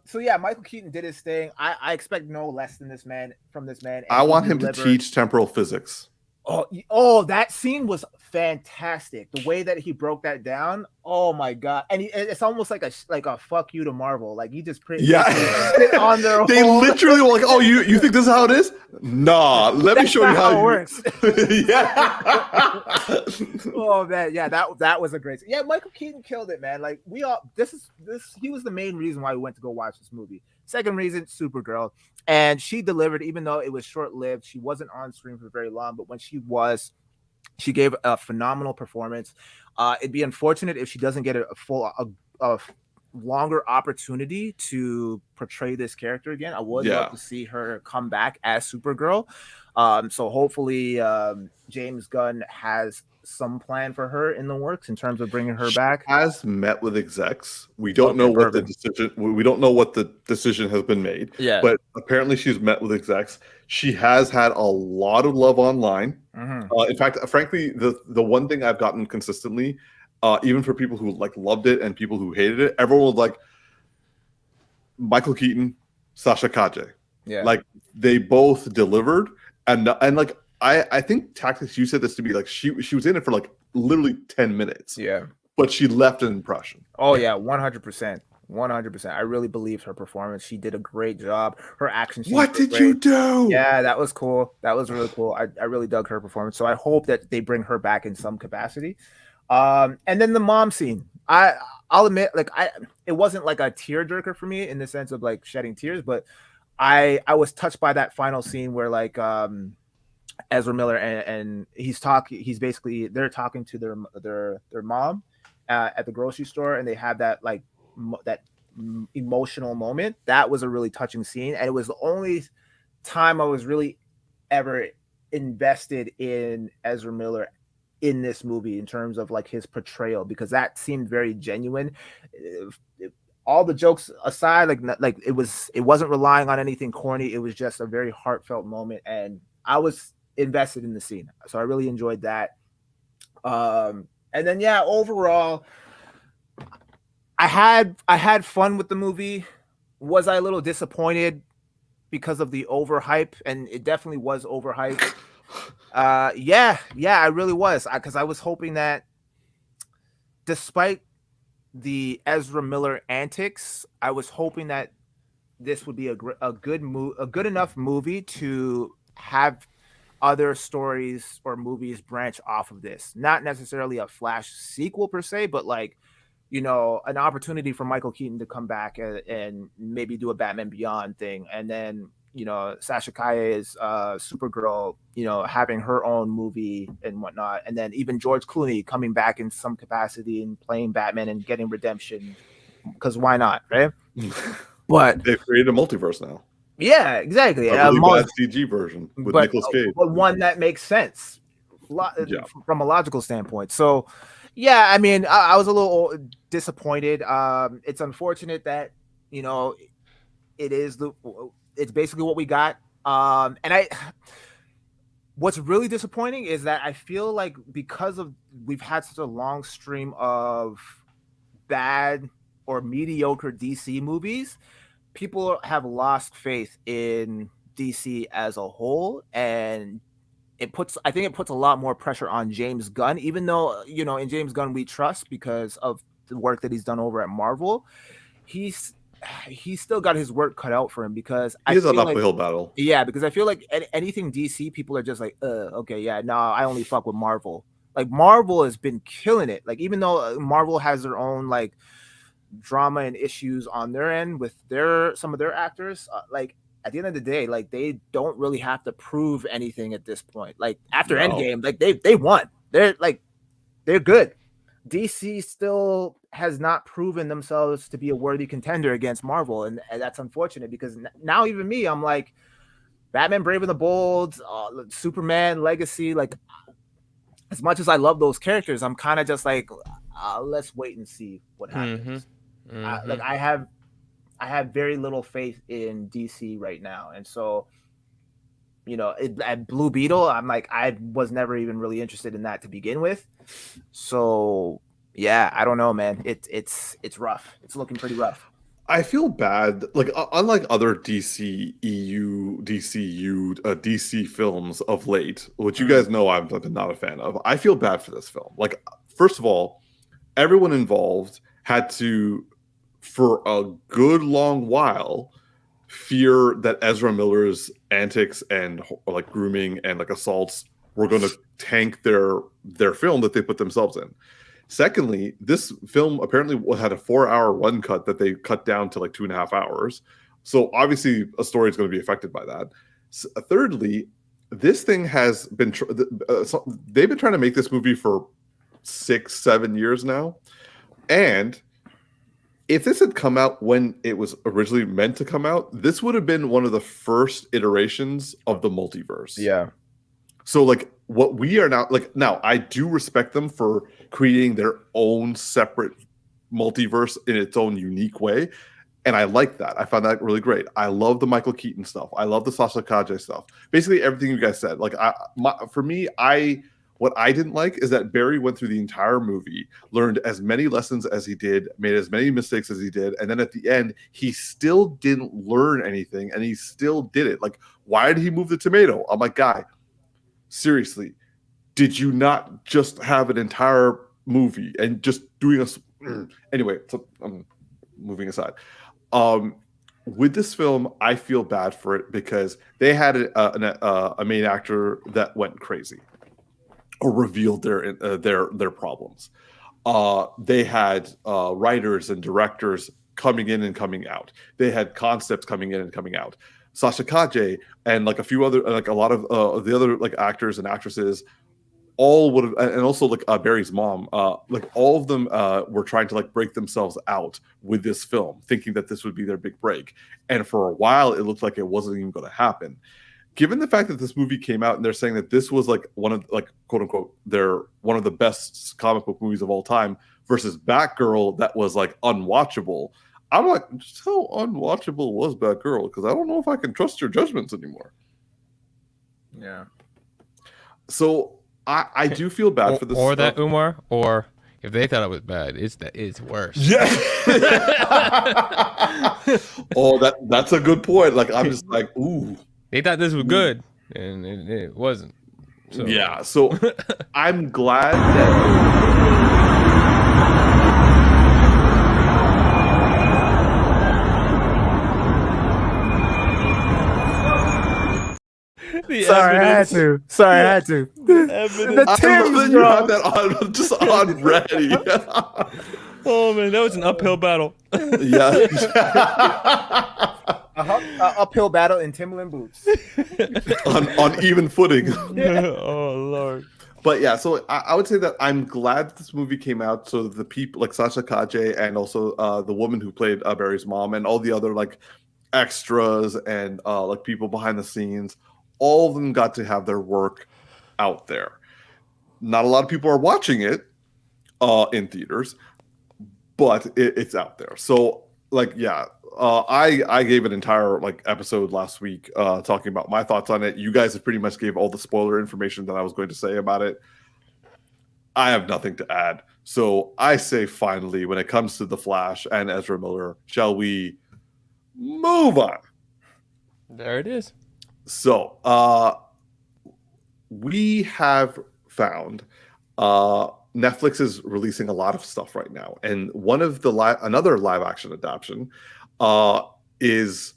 So yeah, Michael Keaton did his thing. I expect no less than from this man. I want him to teach temporal physics. Oh, that scene was fantastic. The way that he broke that down. Oh my god! And it's almost like a fuck you to Marvel. Like, he just on their. They literally were like, "Oh, you think this is how it is? Nah, let me show you how it works." Yeah. Oh man, yeah, that was a great. Yeah, Michael Keaton killed it, man. Like, he was the main reason why we went to go watch this movie. Second reason, Supergirl. And she delivered, even though it was short-lived. She wasn't on screen for very long, but when she was, she gave a phenomenal performance. It'd be unfortunate if she doesn't get a longer opportunity to portray this character again. I would love to see her come back as Supergirl. So hopefully James Gunn has some plan for her in the works in terms of bringing her back. Has met with execs. We don't know what the decision. We don't know what the decision has been made. Yeah, but apparently she's met with execs. She has had a lot of love online. Mm-hmm. In fact, frankly, the one thing I've gotten consistently, even for people who like loved it and people who hated it, everyone was like, Michael Keaton, Sasha Kaje. Yeah, like they both delivered, and like. I think Tactix, you said this to me, like she was in it for like literally 10 minutes. Yeah. But she left an impression. Oh yeah, 100%. 100%. I really believed her performance. She did a great job. Her action scenes. What did you do? Yeah, that was cool. That was really cool. I really dug her performance. So I hope that they bring her back in some capacity. And then the mom scene. I'll admit, like, it wasn't like a tearjerker for me in the sense of like shedding tears, but I was touched by that final scene where like Ezra Miller and they're talking to their mom at the grocery store, and they have that like that emotional moment. That was a really touching scene, and it was the only time I was really ever invested in Ezra Miller in this movie in terms of like his portrayal, because that seemed very genuine. All the jokes aside, like it wasn't relying on anything corny. It was just a very heartfelt moment, and I was invested in the scene, so I really enjoyed that. And then yeah, overall, I had fun with the movie. Was I a little disappointed because of the overhype? And it definitely was overhyped. Yeah, I really was, because I was hoping that despite the Ezra Miller antics, I was hoping that this would be a good enough movie to have other stories or movies branch off of this. Not necessarily a Flash sequel per se, but like, you know, an opportunity for Michael Keaton to come back and maybe do a Batman Beyond thing. And then, Sasha Kaye's Supergirl, having her own movie and whatnot, and then even George Clooney coming back in some capacity and playing Batman and getting redemption, because why not, right? But they've created a multiverse now. Yeah, exactly. A really bad CG version with Nicolas Cage, but one that makes sense from a logical standpoint. So, yeah, I mean, I was a little disappointed. It's unfortunate that it's basically what we got. And what's really disappointing is that I feel like because we've had such a long stream of bad or mediocre DC movies, people have lost faith in DC as a whole, and I think it puts a lot more pressure on James Gunn, even though, in James Gunn we trust because of the work that he's done over at Marvel. He's still got his work cut out for him, because he is an uphill battle. Yeah, because I feel like anything DC, people are just like, okay, yeah, no, I only fuck with Marvel. Like, Marvel has been killing it. Like, even though Marvel has their own like drama and issues on their end with some of their actors, like at the end of the day, like they don't really have to prove anything at this point. Like after Endgame, like they won. They're good. DC still has not proven themselves to be a worthy contender against Marvel, and that's unfortunate, because now even me, I'm like, Batman Brave and the Bold, Superman Legacy, like as much as I love those characters, I'm kind of just like, let's wait and see what happens. I have very little faith in DC right now, and so at Blue Beetle, I'm like, I was never even really interested in that to begin with. So yeah, I don't know, man. It's rough. It's looking pretty rough. I feel bad. Like, unlike other DC films of late, which you guys know I'm not a fan of, I feel bad for this film. Like, first of all, everyone involved had to, for a good long while, fear that Ezra Miller's antics and like grooming and like assaults were going to tank their film that they put themselves in. Secondly, this film apparently had a 4-hour run cut that they cut down to like 2.5 hours. So obviously a story is going to be affected by that. Thirdly, this thing has been, they've been trying to make this movie for 6-7 years now. And if this had come out when it was originally meant to come out, this would have been one of the first iterations of the multiverse. Yeah. So like what we are now, I do respect them for creating their own separate multiverse in its own unique way. And I like that. I found that really great. I love the Michael Keaton stuff. I love the Sasha Kaje stuff. Basically everything you guys said. Like what I didn't like is that Barry went through the entire movie, learned as many lessons as he did, made as many mistakes as he did, and then at the end, he still didn't learn anything, and he still did it. Like, why did he move the tomato? I'm like, guy, seriously, did you not just have an entire movie and just doing a... Anyway, so I'm moving aside. With this film, I feel bad for it because they had a main actor that went crazy or revealed their problems. They had writers and directors coming in and coming out. They had concepts coming in and coming out. Sasha Kaje and like a few other, like a lot of the other like actors and actresses, all would have, and also like Barry's mom, like all of them were trying to like break themselves out with this film, thinking that this would be their big break. And for a while, it looked like it wasn't even going to happen. Given the fact that this movie came out and they're saying that this was like one of like quote unquote one of the best comic book movies of all time versus Batgirl that was like unwatchable, I'm like, just how unwatchable was Batgirl? Because I don't know if I can trust your judgments anymore. Yeah. So I do feel bad for this. Or stuff. That Umar, or if they thought it was bad, it's worse. Yeah. Oh, that's a good point. Like I'm just like, ooh. They thought this was good, and it wasn't. So. Yeah, so I'm glad that... Sorry, I had to. The Tim's, you have that on, just on ready. Oh man, that was an uphill battle. Yeah. uphill battle in Timberland boots. on even footing. Oh Lord. But yeah, so I would say that I'm glad this movie came out. So the people like Sasha Kaje and also the woman who played Barry's mom and all the other like extras and like people behind the scenes, all of them got to have their work out there. Not a lot of people are watching it in theaters, but it's out there. So like, yeah, I gave an entire like episode last week talking about my thoughts on it. You guys have pretty much gave all the spoiler information that I was going to say about it. I have nothing to add. So I say finally, when it comes to The Flash and Ezra Miller, shall we move on? There it is. So we have found Netflix is releasing a lot of stuff right now, and one of the another live action adaptation is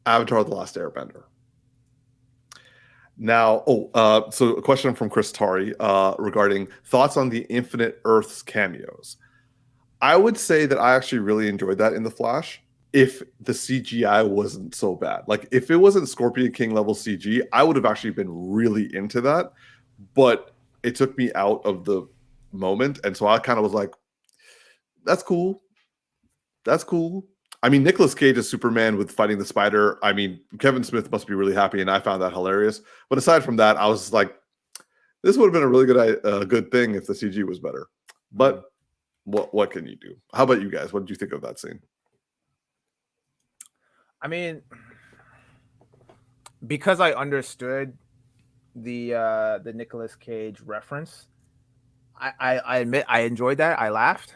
Avatar: The Last Airbender. Now, so a question from Chris Tari regarding thoughts on the Infinite Earths cameos. I would say that I actually really enjoyed that in The Flash. If the CGI wasn't so bad, like if it wasn't Scorpion King level CG, I would have actually been really into that. But it took me out of the moment, and so I kind of was like, "That's cool, that's cool." I mean, Nicolas Cage as Superman with fighting the spider. I mean, Kevin Smith must be really happy, and I found that hilarious. But aside from that, I was like, "This would have been a really good thing if the CG was better." But what can you do? How about you guys? What did you think of that scene? I mean, because I understood the Nicolas Cage reference, I admit I enjoyed that. I laughed.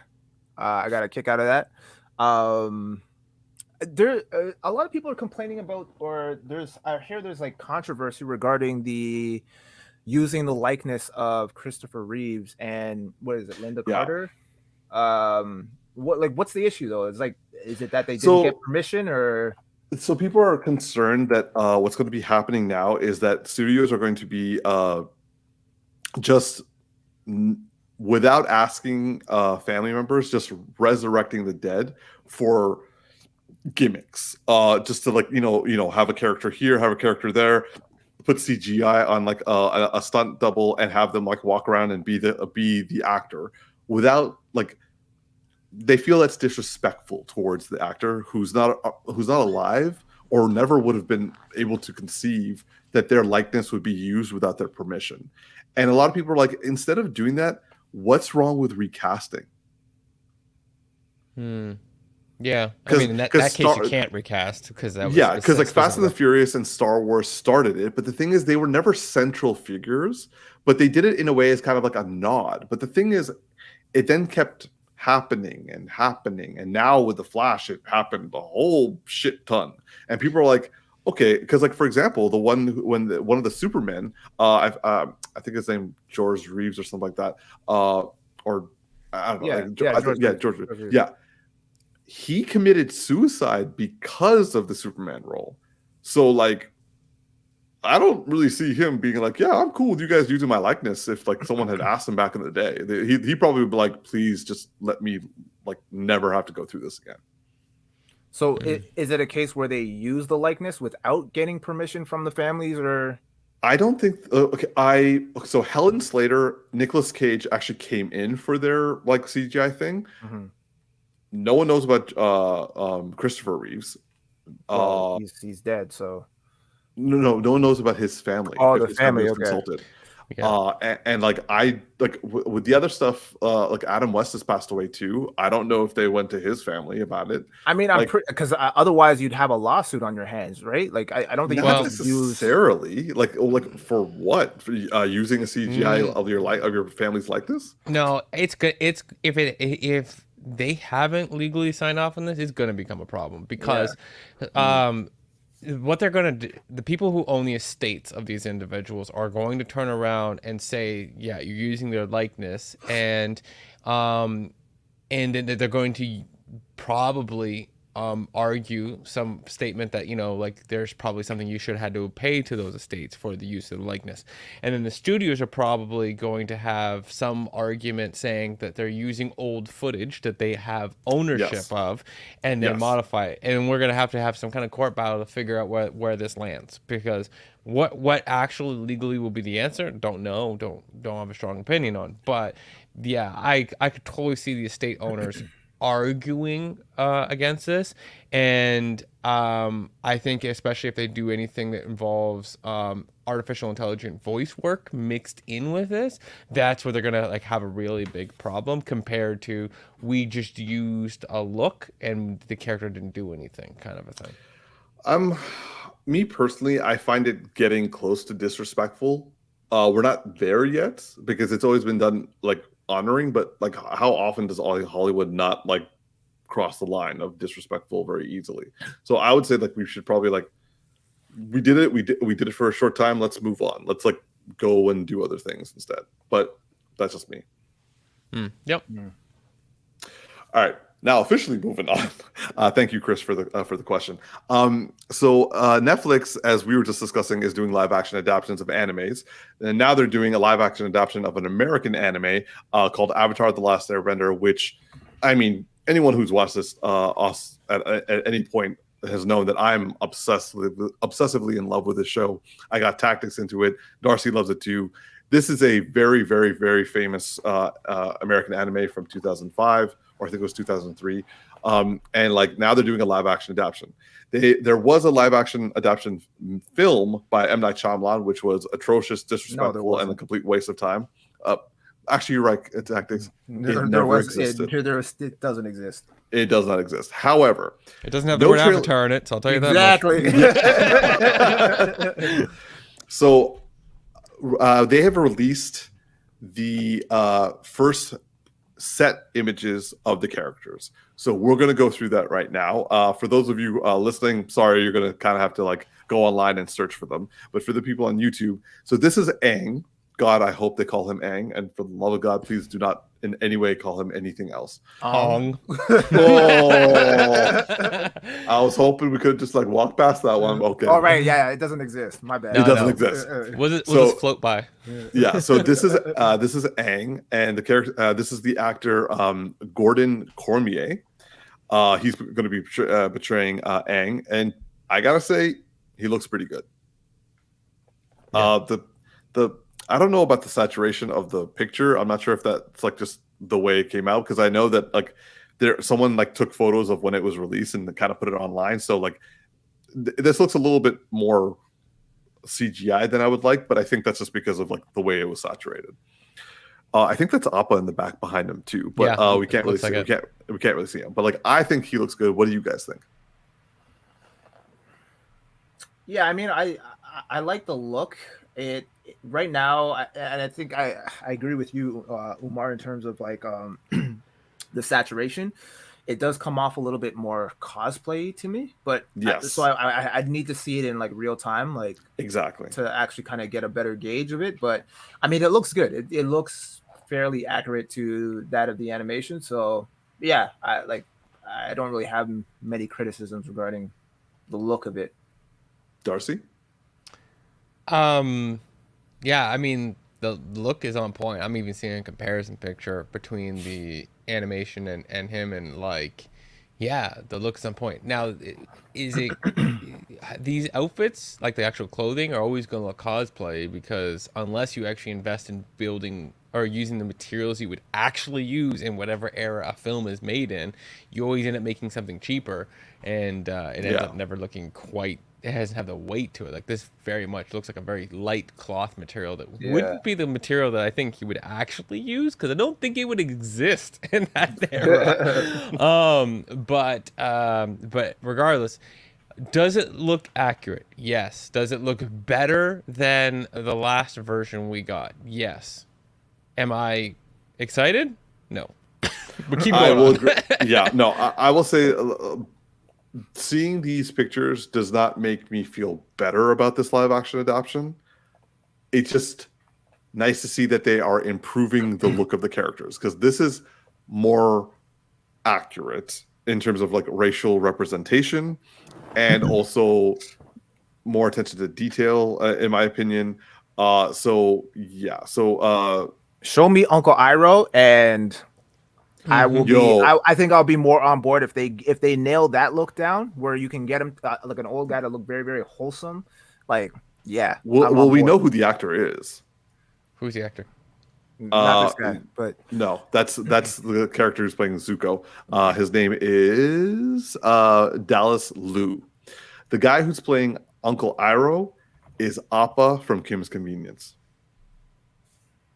I got a kick out of that. There a lot of people are complaining about, or I hear there's like controversy regarding the using the likeness of Christopher Reeves and what is it, Linda Carter? What's the issue though? Is it that they didn't get permission, or? So people are concerned that what's going to be happening now is that studios are going to be without asking family members, just resurrecting the dead for gimmicks, just to like have a character here, have a character there, put CGI on like a stunt double, and have them like walk around and be the actor without like. They feel that's disrespectful towards the actor who's not alive or never would have been able to conceive that their likeness would be used without their permission. And a lot of people are like, instead of doing that, what's wrong with recasting? Yeah, I mean, in that case, you can't recast because that was because like Fast and the Furious and Star Wars started it, but the thing is, they were never central figures, but they did it in a way as kind of like a nod. But the thing is, it then kept happening, and now with the Flash, it happened a whole shit ton, and people are like, okay, because like for example, the one one of the Supermen, I think his name George Reeves or something like that, or I don't know, George Reeves. Yeah, he committed suicide because of the Superman role. So like, I don't really see him being like, yeah, I'm cool with you guys using my likeness. If like someone had asked him back in the day, he probably would be like, please just let me like never have to go through this again. So is it a case where they use the likeness without getting permission from the families, or? I don't think. So Helen Slater, Nicolas Cage actually came in for their like CGI thing. Mm-hmm. No one knows about Christopher Reeves. Well, he's dead, so. No one knows about his family. Oh, the family, okay. Consulted. Yeah. And like I like with the other stuff, like Adam West has passed away too. I don't know if they went to his family about it. I mean, I'm because otherwise you'd have a lawsuit on your hands, right? Like I don't think not necessarily like for what, for using a CGI of your family's likeness. No, it's good. It's if they haven't legally signed off on this, it's going to become a problem because what they're going to do, the people who own the estates of these individuals are going to turn around and say, yeah, you're using their likeness, and then they're going to probably argue some statement that, you know, like there's probably something you should have had to pay to those estates for the use of the likeness. And then the studios are probably going to have some argument saying that they're using old footage that they have ownership of and then modify it. And we're going to have some kind of court battle to figure out where this lands, because what actually legally will be the answer, don't know, don't have a strong opinion on. But yeah, I could totally see the estate owners arguing against this, and I think especially if they do anything that involves artificial intelligent voice work mixed in with this, that's where they're gonna like have a really big problem, compared to we just used a look and the character didn't do anything, kind of a thing. Me personally, I find it getting close to disrespectful. We're not there yet because it's always been done like honoring, but like how often does Hollywood not like cross the line of disrespectful very easily? So I would say like we should probably like, we did it for a short time, let's move on, let's like go and do other things instead. But that's just me. Yep. All right, now officially moving on. Thank you, Chris, for the question. So Netflix, as we were just discussing, is doing live action adaptations of animes, and now they're doing a live action adaptation of an American anime called Avatar: The Last Airbender. Which, I mean, anyone who's watched this at any point has known that I'm obsessively in love with this show. I got Tactix into it. Darcy loves it too. This is a very, very, very famous American anime from 2005. Or I think it was 2003, and like now they're doing a live action adaptation. There was a live action adaptation film by M. Night Shyamalan, which was atrocious, disrespectful, and a complete waste of time. Actually, you're right. Tactics. It never existed. It doesn't exist. It does not exist. However, it doesn't have the word Avatar in it, so I'll tell you that. Exactly. So they have released the first set images of the characters. So we're going to go through that right now. For those of you listening, sorry, you're going to kind of have to like go online and search for them. But for the people on YouTube, so this is Aang. God, I hope they call him Aang. And for the love of God, please do not in any way call him anything else. Ong. I was hoping we could just like walk past that one. Okay. All right. Yeah, it doesn't exist. My bad. It doesn't exist. Was it float by? Yeah. So this is Aang, and the character. This is the actor Gordon Cormier. He's going to be portraying Aang, and I gotta say, he looks pretty good. Yeah. I don't know about the saturation of the picture. I'm not sure if that's like just the way it came out, because I know that like someone like took photos of when it was released and kind of put it online. So like this looks a little bit more CGI than I would like, but I think that's just because of like the way it was saturated. I think that's Appa in the back behind him too, but yeah, we can't really see. We can't really see him. But like I think he looks good. What do you guys think? Yeah, I mean, I like the look. It right now, and I think I agree with you, Umar, in terms of like the saturation. It does come off a little bit more cosplay to me, but yes. So I need to see it in like real time, like exactly, to actually kind of get a better gauge of it. But I mean, it looks good. It looks fairly accurate to that of the animation. So yeah, I don't really have many criticisms regarding the look of it. Darcy? Yeah, I mean, the look is on point. I'm even seeing a comparison picture between the animation and him, and like, yeah, the look's on point. Now, is it these outfits, like the actual clothing, are always going to look cosplay, because unless you actually invest in building or using the materials you would actually use in whatever era a film is made in, you always end up making something cheaper, and it ends up never looking quite. It doesn't have the weight to it. Like this very much looks like a very light cloth material that wouldn't be the material that I think he would actually use, because I don't think it would exist in that era. But regardless, does it look accurate? Yes. Does it look better than the last version we got? Yes. Am I excited? No. But keep going. I will agree. Yeah, no, I will say seeing these pictures does not make me feel better about this live action adaptation. It's just nice to see that they are improving the look of the characters, because this is more accurate in terms of like racial representation, and also more attention to detail, in my opinion. So yeah, so Show me Uncle Iroh, and I will be. Yo. I think I'll be more on board if they nail that look down, where you can get him like an old guy to look very, very wholesome. Like, yeah. Well, we know who the actor is. Who's the actor? Not this guy, but no, that's the character who's playing Zuko. His name is Dallas Liu. The guy who's playing Uncle Iroh is Appa from Kim's Convenience.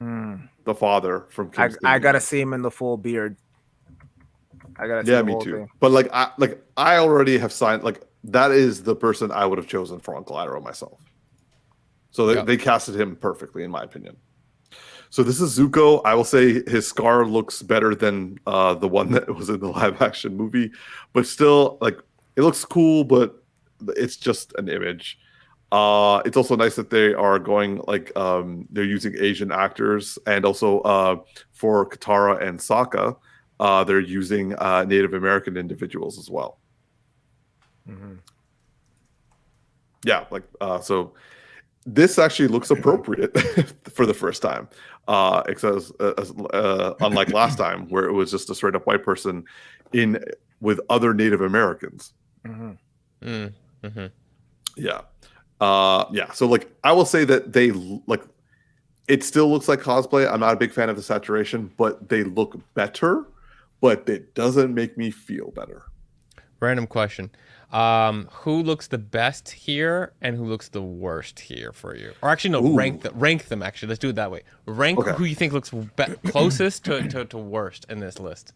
The father from Kim's Convenience. I gotta see him in the full beard. I gotta see Yeah, the me whole too. thing. But I already have signed. Like, that is the person I would have chosen for Uncle Iroh myself. So they casted him perfectly, in my opinion. So this is Zuko. I will say his scar looks better than the one that was in the live action movie, but still, like, it looks cool, but it's just an image. It's also nice that they are going they're using Asian actors, and also for Katara and Sokka, they're using Native American individuals as well. Mm-hmm. Yeah, so this actually looks appropriate for the first time. Except unlike last time, where it was just a straight up white person in with other Native Americans. Mm-hmm. Mm-hmm. Yeah. Yeah. So I will say that they it still looks like cosplay. I'm not a big fan of the saturation, but they look better, but it doesn't make me feel better. Random question. Who looks the best here and who looks the worst here for you? Or actually, no, rank them actually. Let's do it that way. Rank who you think looks closest to worst in this list.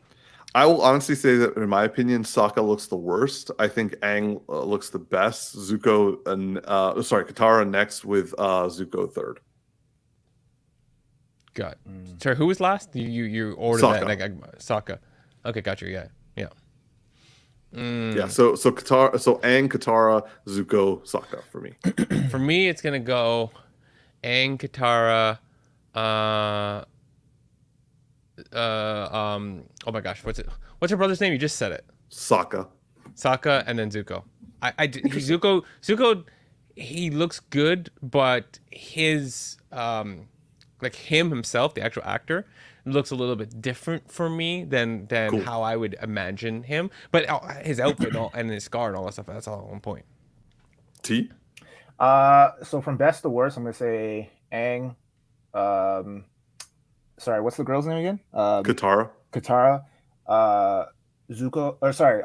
I will honestly say that, in my opinion, Sokka looks the worst. I think Aang looks the best. Zuko and Katara next, with Zuko third. Got. Sorry, who was last? You ordered Sokka. that. Sokka. Okay, got you. Yeah. Yeah. So Katara, Aang, Katara, Zuko, Sokka for me. For me, it's gonna go Aang, Katara. Oh my gosh, what's your brother's name? You just said it. Sokka, and then Zuko. Zuko, he looks good, but his him himself, the actual actor, looks a little bit different for me than how I would imagine him. But his outfit and his scar and all that stuff, that's all on point. T. So from best to worst, I'm gonna say Aang. Sorry, what's the girl's name again? Katara, Zuko, or sorry,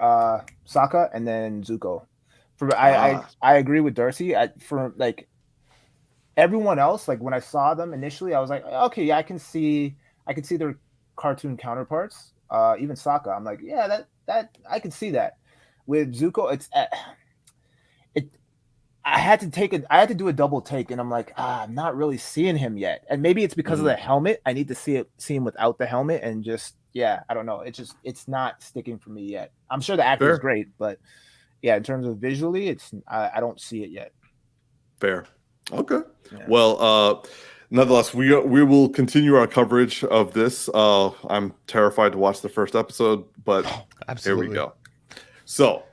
Sokka, and then Zuko. I agree with Darcy. For everyone else, when I saw them initially, I was like, okay, yeah, I can see their cartoon counterparts. Even Sokka, I'm like, yeah, that I can see that. With Zuko, I had to do a double take, and I'm like, I'm not really seeing him yet. And maybe it's because of the helmet. I need to see him without the helmet, and just, yeah, I don't know. It's not sticking for me yet. I'm sure the actor is great, but yeah, in terms of visually, I don't see it yet. Fair. Okay. Yeah. Well, nonetheless, we will continue our coverage of this. I'm terrified to watch the first episode, but here we go. So,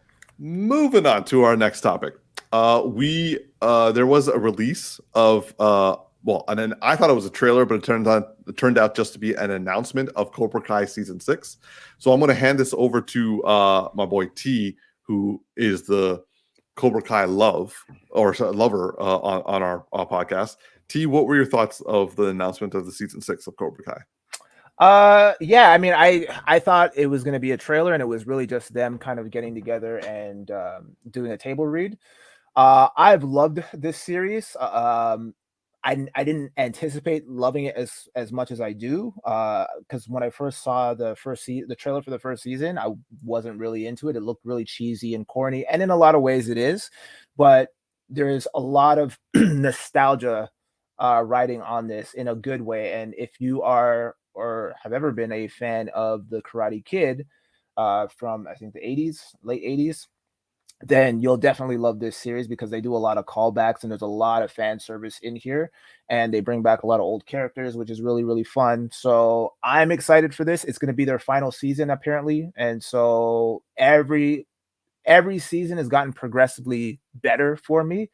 moving on to our next topic. There was a release of and then I thought it was a trailer, but it turned out just to be an announcement of Cobra Kai season 6. So I'm going to hand this over to my boy T, who is the Cobra Kai lover on our podcast. T, what were your thoughts of the announcement of the season 6 of Cobra Kai? Yeah, I mean, I thought it was going to be a trailer, and it was really just them kind of getting together and doing a table read. I've loved this series. I didn't anticipate loving it as much as I do, because when I first saw the trailer for the first season, I wasn't really into it. It looked really cheesy and corny, and in a lot of ways it is, but there's a lot of nostalgia riding on this in a good way. And if you are or have ever been a fan of the Karate Kid from, I think, the late 80s, then you'll definitely love this series because they do a lot of callbacks and there's a lot of fan service in here, and they bring back a lot of old characters, which is really, really fun. So I'm excited for this. It's going to be their final season apparently, and so every season has gotten progressively better for me.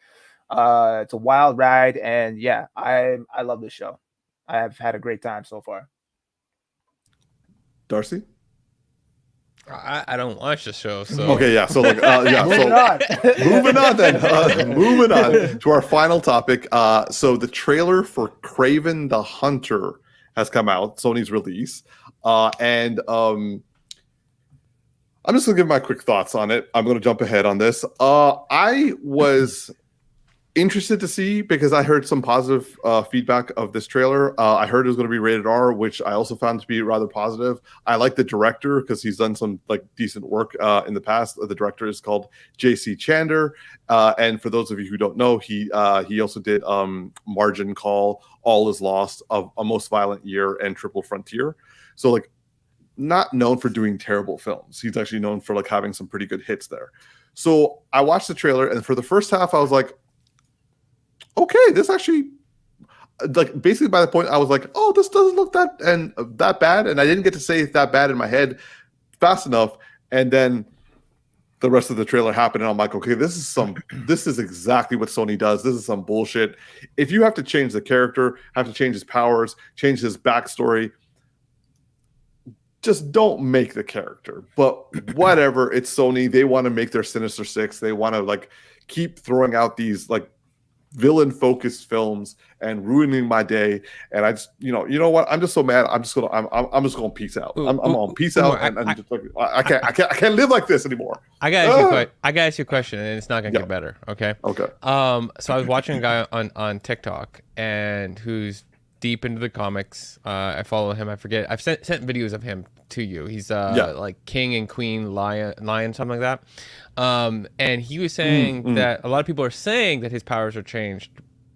It's a wild ride, and yeah, I love this show. I have had a great time so far. Darcy? I don't watch the show, so Okay, yeah. So like, yeah. Moving So on. moving on then. Moving on to our final topic. So the trailer for Kraven the Hunter has come out. Sony's release, and I'm just gonna give my quick thoughts on it. I'm gonna jump ahead on this. I was interested to see because I heard some positive feedback of this trailer. I heard it was going to be rated R, which I also found to be rather positive. I like the director because he's done some like decent work in the past. The director is called J.C. Chander, and for those of you who don't know, he also did Margin Call, All Is Lost, of A Most Violent Year, and Triple Frontier. So like, not known for doing terrible films. He's actually known for like having some pretty good hits there. So I watched the trailer, and for the first half, I was like, okay, this actually, like, basically by the point I was like, oh, this doesn't look that bad, and I didn't get to say that bad in my head fast enough, and then the rest of the trailer happened, and I'm like, okay, this is exactly what Sony does. This is some bullshit. If you have to change the character, have to change his powers, change his backstory, just don't make the character. But whatever, it's Sony. They want to make their Sinister Six. They want to like keep throwing out these like villain focused films and ruining my day. And I just, you know what? I'm just so mad. I'm just gonna peace out. I'm on peace out, and I'm just like, I can't live like this anymore. I gotta ask you a question, and it's not gonna get better. Okay. Okay. So I was watching a guy on TikTok and who's deep into the comics. I follow him. I forget. I've sent videos of him to you. He's like King and Queen Lion, something like that. And he was saying that a lot of people are saying that his powers are changed,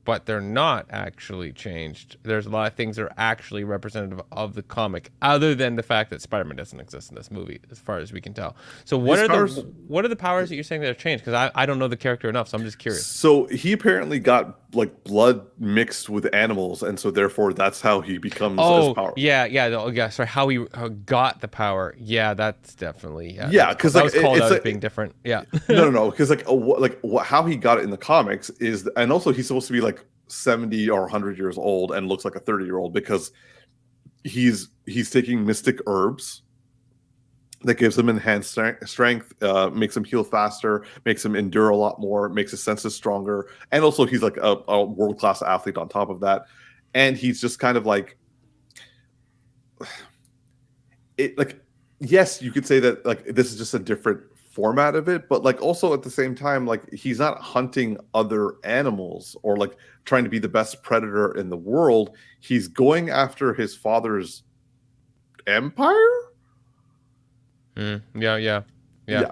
but they're not actually changed. There's a lot of things that are actually representative of the comic, other than the fact that Spider-Man doesn't exist in this movie, as far as we can tell. So what are the powers that you're saying that are changed? Because I don't know the character enough, so I'm just curious. So he apparently got like blood mixed with animals, and so therefore that's how he becomes as powerful. Yeah. Sorry, how he got the power. Yeah, that's definitely because that like was called out as like, being different. Yeah. no, because how he got it in the comics is, and also he's supposed to be like 70 or 100 years old and looks like a 30-year-old because he's taking mystic herbs that gives him enhanced strength, makes him heal faster, makes him endure a lot more, makes his senses stronger, and also he's like a world-class athlete on top of that. And he's just kind of like, it, like, yes, you could say that like this is just a different format of it, but like also at the same time, like he's not hunting other animals or like trying to be the best predator in the world. He's going after his father's empire. Yeah.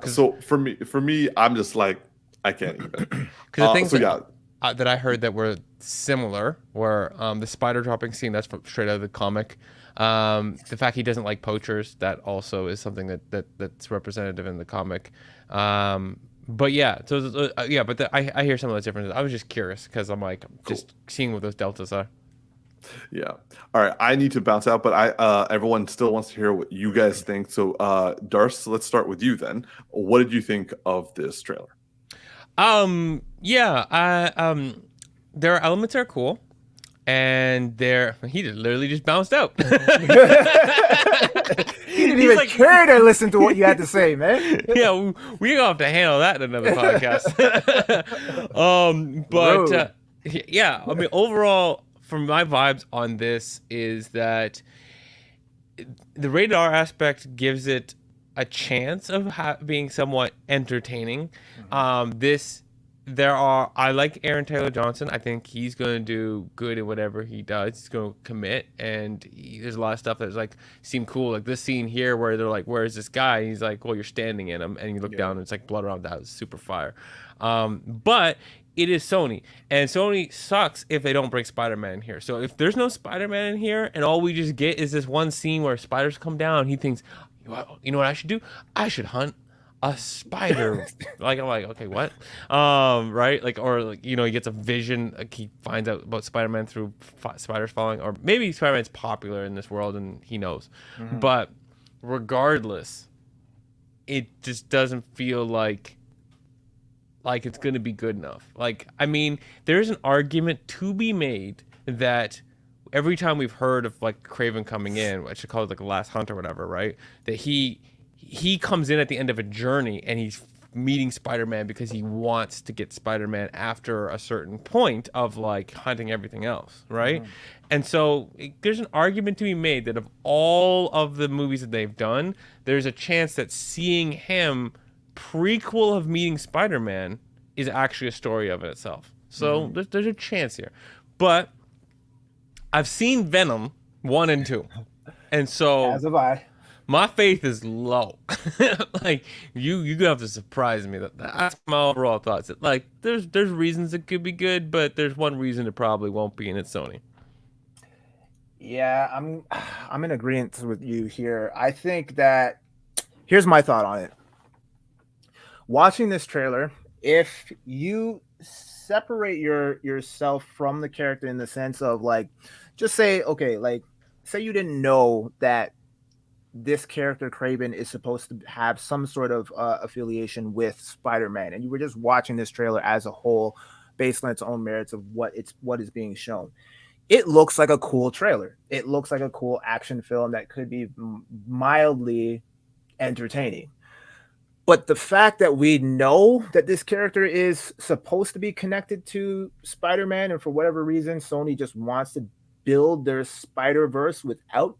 So for me, I'm just like, I can't even. Because the things that I heard that were similar were the spider dropping scene. That's straight out of the comic. The fact he doesn't like poachers, that also is something that's representative in the comic. But yeah, so I hear some of those differences. I was just curious because I'm like just seeing what those deltas are. Yeah. All right. I need to bounce out, but everyone still wants to hear what you guys think. So, Darce, let's start with you then. What did you think of this trailer? There are elements that are cool, and he literally just bounced out. He didn't even care to listen to what you had to say, man. Yeah, we're gonna have to handle that in another podcast. Yeah, I mean, overall, from my vibes on this is that the rated R aspect gives it a chance of being somewhat entertaining. I like Aaron Taylor Johnson. I think he's going to do good in whatever he does. He's going to commit, and there's a lot of stuff that's like seem cool. Like this scene here where they're like, "Where is this guy?" And he's like, "Well, you're standing in him," and you look down and it's like blood around. That was super fire. But it is Sony, and Sony sucks if they don't bring Spider-Man in here. So if there's no Spider-Man in here, and all we just get is this one scene where spiders come down, he thinks, you know what I should do? I should hunt a spider. Like, I'm like, okay, what? Right? Like, or like, he gets a vision. Like, he finds out about Spider-Man through spiders following, or maybe Spider-Man's popular in this world and he knows. But regardless, it just doesn't feel like it's gonna be good enough. Like, I mean, there's an argument to be made that every time we've heard of like Kraven coming in, I should call it like the Last Hunter or whatever, right? That he comes in at the end of a journey and he's meeting Spider-Man because he wants to get Spider-Man after a certain point of like hunting everything else, right? And so there's an argument to be made that of all of the movies that they've done, there's a chance that seeing him prequel of meeting Spider-Man is actually a story of it itself. So there's a chance here. But I've seen Venom 1 and 2. And so As have I. my faith is low. Like, you're gonna have to surprise me. That's my overall thoughts. Like, there's reasons it could be good, but there's one reason it probably won't be, and it's Sony. Yeah, I'm in agreement with you here. I think that here's my thought on it. Watching this trailer, if you separate yourself from the character in the sense of like, just say, okay, like say you didn't know that this character Kraven is supposed to have some sort of affiliation with Spider-Man, and you were just watching this trailer as a whole based on its own merits of what is being shown. It looks like a cool trailer. It looks like a cool action film that could be mildly entertaining. But the fact that we know that this character is supposed to be connected to Spider-Man, and for whatever reason, Sony just wants to build their Spider-Verse without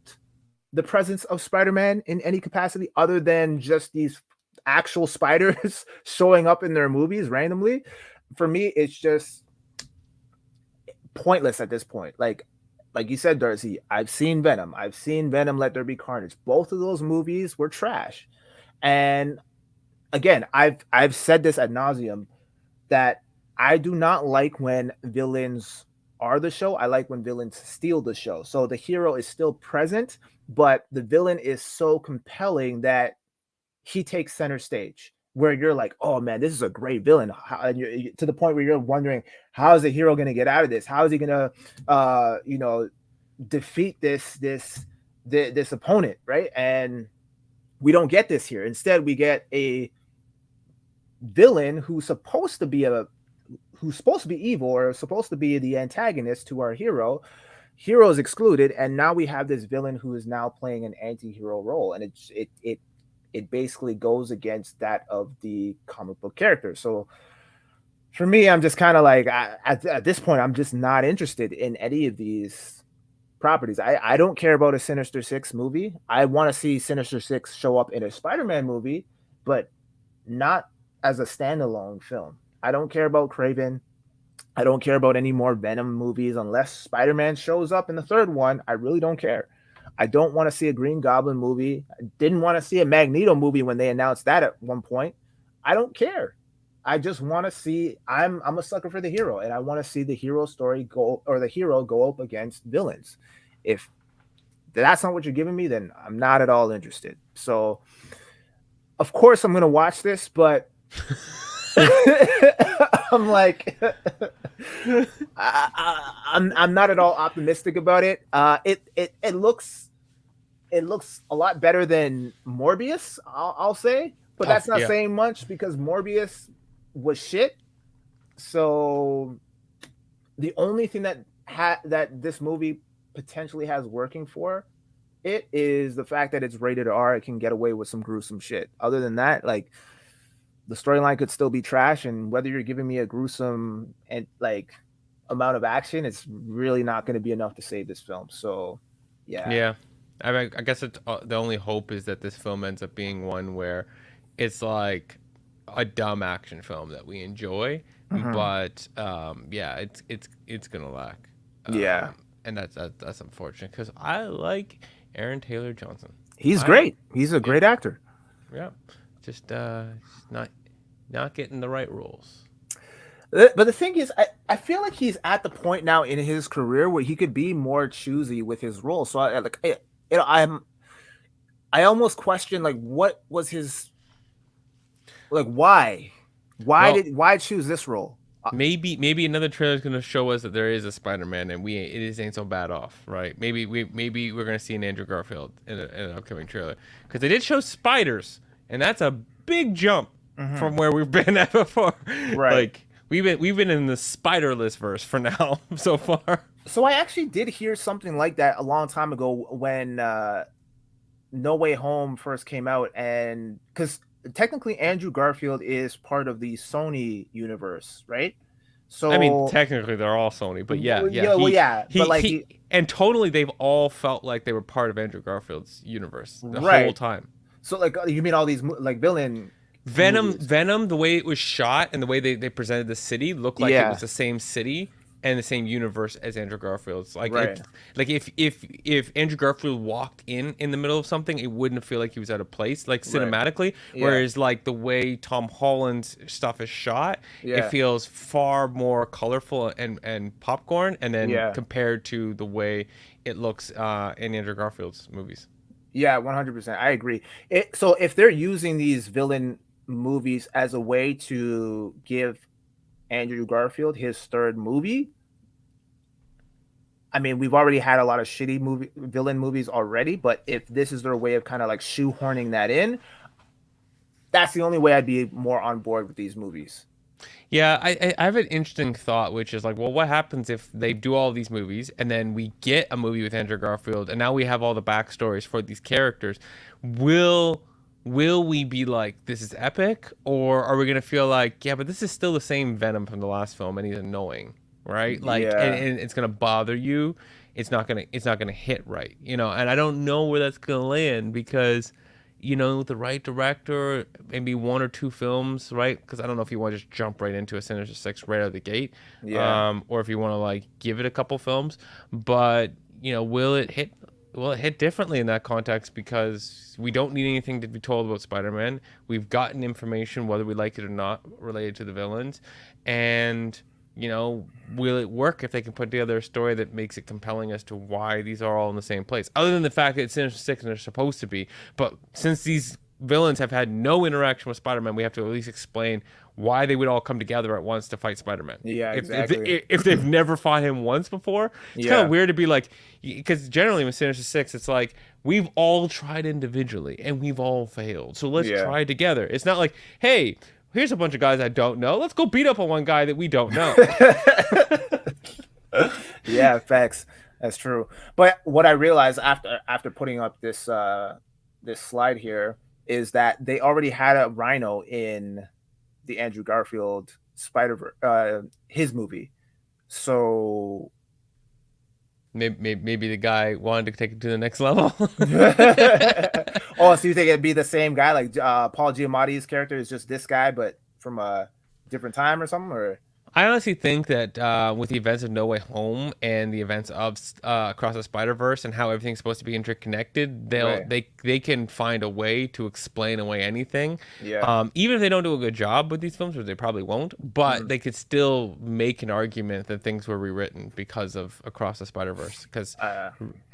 the presence of Spider-Man in any capacity other than just these actual spiders showing up in their movies randomly, for me, it's just pointless at this point. Like you said, Darcy, I've seen Venom. I've seen Venom Let There Be Carnage. Both of those movies were trash. And again, I've said this ad nauseum that I do not like when villains are the show. I like when villains steal the show. So the hero is still present, but the villain is so compelling that he takes center stage, where you're like, oh man, this is a great villain. To the point where you're wondering, how is the hero going to get out of this? How is he going to, defeat this opponent, right? And we don't get this here. Instead, we get a villain who's supposed to be evil, or supposed to be the antagonist to our hero. Hero is excluded, and now we have this villain who is now playing an anti-hero role, and it basically goes against that of the comic book character. So for me, I'm just kind of like, at this point, I'm just not interested in any of these properties. I don't care about a Sinister Six movie. I want to see Sinister Six show up in a Spider-Man movie, but not as a standalone film. I don't care about Kraven. I don't care about any more Venom movies unless Spider-Man shows up in the third one. I really don't care. I don't want to see a Green Goblin movie. I didn't want to see a Magneto movie when they announced that at one point. I don't care. I just want to see, I'm a sucker for the hero, and I want to see the hero story go, or the hero go up against villains. If that's not what you're giving me, then I'm not at all interested. So of course I'm going to watch this, but I'm like, I'm not at all optimistic about it. It looks a lot better than Morbius, I'll say, but that's not saying much because Morbius was shit. So the only thing that this movie potentially has working for it is the fact that it's rated R. It can get away with some gruesome shit. Other than that, like, the storyline could still be trash, and whether you're giving me a gruesome and like amount of action, it's really not going to be enough to save this film. So yeah. I guess the only hope is that this film ends up being one where it's like a dumb action film that we enjoy, but it's gonna lack. And that's unfortunate because I like Aaron Taylor Johnson. He's great. He's a great actor. Yeah, just not getting the right roles. But the thing is, I feel like he's at the point now in his career where he could be more choosy with his role. So I almost question, like, what was his Like, why? Well, Why choose this role? maybe another trailer is going to show us that there is a Spider-Man and ain't so bad off, right? Maybe we're going to see an Andrew Garfield in an upcoming trailer, because they did show spiders, and that's a big jump from where we've been at before. Right. Like we've been in the Spider-less verse for now so far. So I actually did hear something like that a long time ago when No Way Home first came out, and because technically Andrew Garfield is part of the Sony universe, right? So I mean, technically they're all Sony, but yeah. but like and totally they've all felt like they were part of Andrew Garfield's universe the Right. whole time. so like you mean all these like villain movies. Venom, the way it was shot and the way they presented the city looked like it was the same city and the same universe as Andrew Garfield's. Like, Right. like if Andrew Garfield walked in the middle of something, it wouldn't feel like he was out of place, like cinematically. Yeah. Whereas like the way Tom Holland's stuff is shot, Yeah. it feels far more colorful and popcorn. And then compared to the way it looks in Andrew Garfield's movies. Yeah, 100%. I agree. So if they're using these villain movies as a way to give Andrew Garfield his third movie, I mean, we've already had a lot of shitty villain movies already, but if this is their way of kind of like shoehorning that in, that's the only way I'd be more on board with these movies. Yeah, I have an interesting thought, which is like, well, what happens if they do all these movies and then we get a movie with Andrew Garfield and now we have all the backstories for these characters? Will we be like, this is epic, or are we gonna feel like, yeah, but this is still the same Venom from the last film and he's annoying, right? Like, and it's gonna bother you. It's not gonna hit right, you know. And I don't know where that's gonna land because, you know, with the right director, maybe one or two films, right? Because I don't know if you want to just jump right into a Sinister Six right out of the gate, or if you want to like give it a couple films. But you know, will it hit differently in that context? Because we don't need anything to be told about Spider-Man. We've gotten information, whether we like it or not, related to the villains, and you know, will it work if they can put together a story that makes it compelling as to why these are all in the same place? Other than the fact that it's Sinister Six and they're supposed to be. But since these villains have had no interaction with Spider-Man, we have to at least explain why they would all come together at once to fight Spider-Man. Yeah, exactly. If they've never fought him once before, it's kind of weird to be like, because generally with Sinister Six, it's like, we've all tried individually and we've all failed. So let's try together. It's not like, hey, here's a bunch of guys I don't know. Let's go beat up on one guy that we don't know. Yeah, facts. That's true. But what I realized after putting up this this slide here is that they already had a Rhino in the Andrew Garfield Spider-Verse, his movie. So maybe the guy wanted to take it to the next level. Oh, so you think it'd be the same guy, like Paul Giamatti's character is just this guy, but from a different time or something? Or I honestly think that with the events of No Way Home and the events of Across the Spider-Verse and how everything's supposed to be interconnected, they can find a way to explain away anything. Yeah. Even if they don't do a good job with these films, which they probably won't, but they could still make an argument that things were rewritten because of Across the Spider-Verse. Because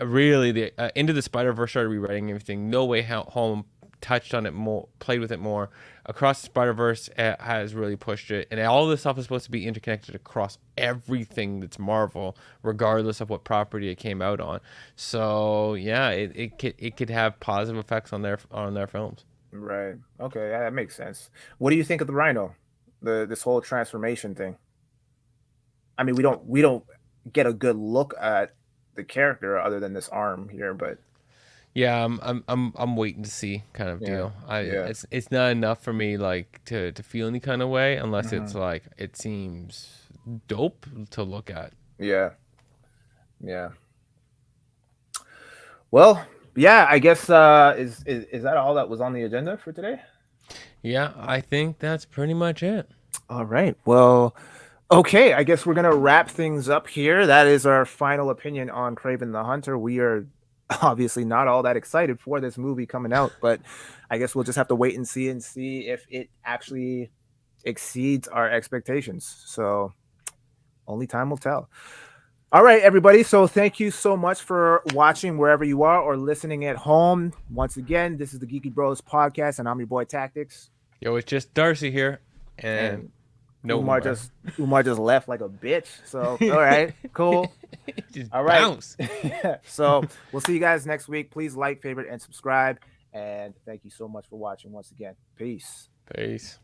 really, the Into the Spider-Verse started rewriting everything. No Way Home touched on it more, played with it more. Across the Spider-Verse has really pushed it, and all this stuff is supposed to be interconnected across everything that's Marvel, regardless of what property it came out on. So yeah, it could have positive effects on their films. Right. Okay, yeah, that makes sense. What do you think of the Rhino? This whole transformation thing. I mean, we don't get a good look at the character other than this arm here, but yeah, I'm waiting to see kind of deal. It's not enough for me like to feel any kind of way unless it's like it seems dope to look at. Yeah. Well, yeah, I guess is that all that was on the agenda for today? Yeah, I think that's pretty much it. All right. Well, okay, I guess we're gonna wrap things up here. That is our final opinion on Kraven the Hunter. We are obviously not all that excited for this movie coming out, but I guess we'll just have to wait and see if it actually exceeds our expectations. So only time will tell. All right, everybody. So thank you so much for watching wherever you are or listening at home. Once again, this is the Geeky Bros Podcast, and I'm your boy Tactix. Yo, it's just Darcy here, and no Umar just left like a bitch. So all right, cool. just All right. bounce. So we'll see you guys next week. Please like, favorite, and subscribe. And thank you so much for watching once again. Peace. Peace.